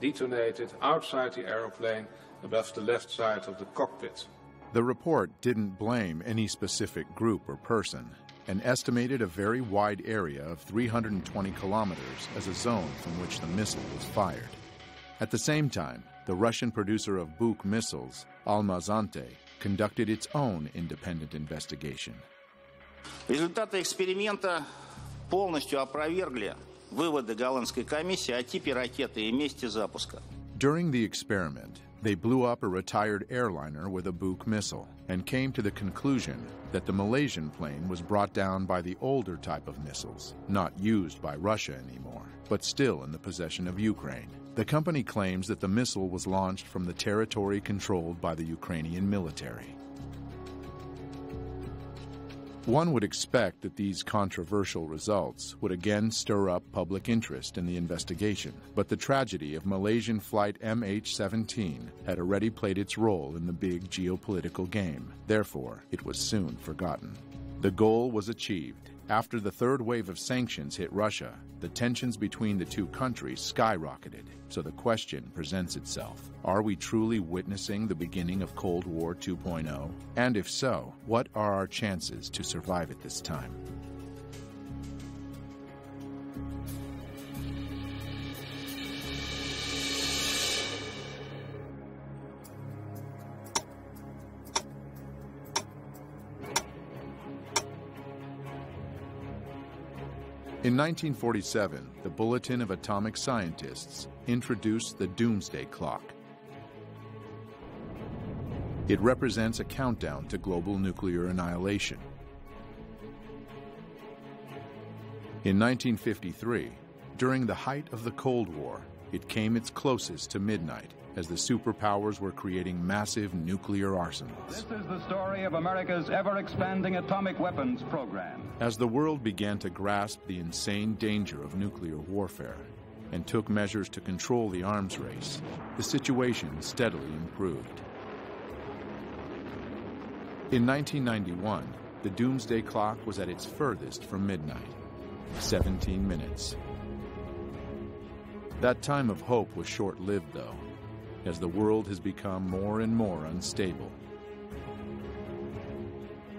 detonated outside the aeroplane above the left side of the cockpit. The report didn't blame any specific group or person and estimated a very wide area of 320 kilometers as a zone from which the missile was fired. At the same time, the Russian producer of Buk missiles, Almazante, conducted its own independent investigation. Результаты эксперимента полностью опровергли выводы голландской комиссии о типе ракеты и месте запуска. During the experiment, they blew up a retired airliner with a Buk missile and came to the conclusion that the Malaysian plane was brought down by the older type of missiles, not used by Russia anymore, but still in the possession of Ukraine. The company claims that the missile was launched from the territory controlled by the Ukrainian military. One would expect that these controversial results would again stir up public interest in the investigation, but the tragedy of Malaysian flight MH17 had already played its role in the big geopolitical game. Therefore, it was soon forgotten. The goal was achieved. After the third wave of sanctions hit Russia, the tensions between the two countries skyrocketed. So the question presents itself: are we truly witnessing the beginning of Cold War 2.0? And if so, what are our chances to survive at this time? In 1947, the Bulletin of Atomic Scientists introduced the Doomsday Clock. It represents a countdown to global nuclear annihilation. In 1953, during the height of the Cold War, it came its closest to midnight as the superpowers were creating massive nuclear arsenals. This is the story of America's ever-expanding atomic weapons program. As the world began to grasp the insane danger of nuclear warfare and took measures to control the arms race, the situation steadily improved. In 1991, the doomsday clock was at its furthest from midnight, 17 minutes. That time of hope was short-lived, though, as the world has become more and more unstable.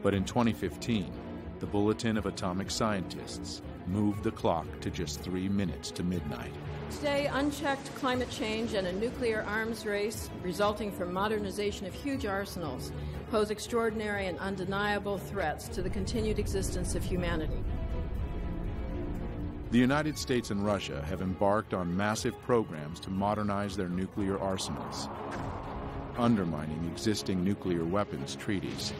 But in 2015, the Bulletin of Atomic Scientists moved the clock to just 3 minutes to midnight. Today, unchecked climate change and a nuclear arms race resulting from modernization of huge arsenals pose extraordinary and undeniable threats to the continued existence of humanity. The United States and Russia have embarked on massive programs to modernize their nuclear arsenals, undermining existing nuclear weapons treaties.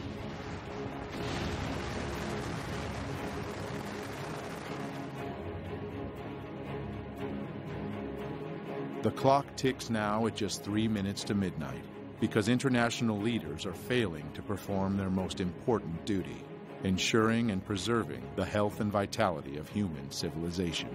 The clock ticks now at just 3 minutes to midnight because international leaders are failing to perform their most important duty, ensuring and preserving the health and vitality of human civilization.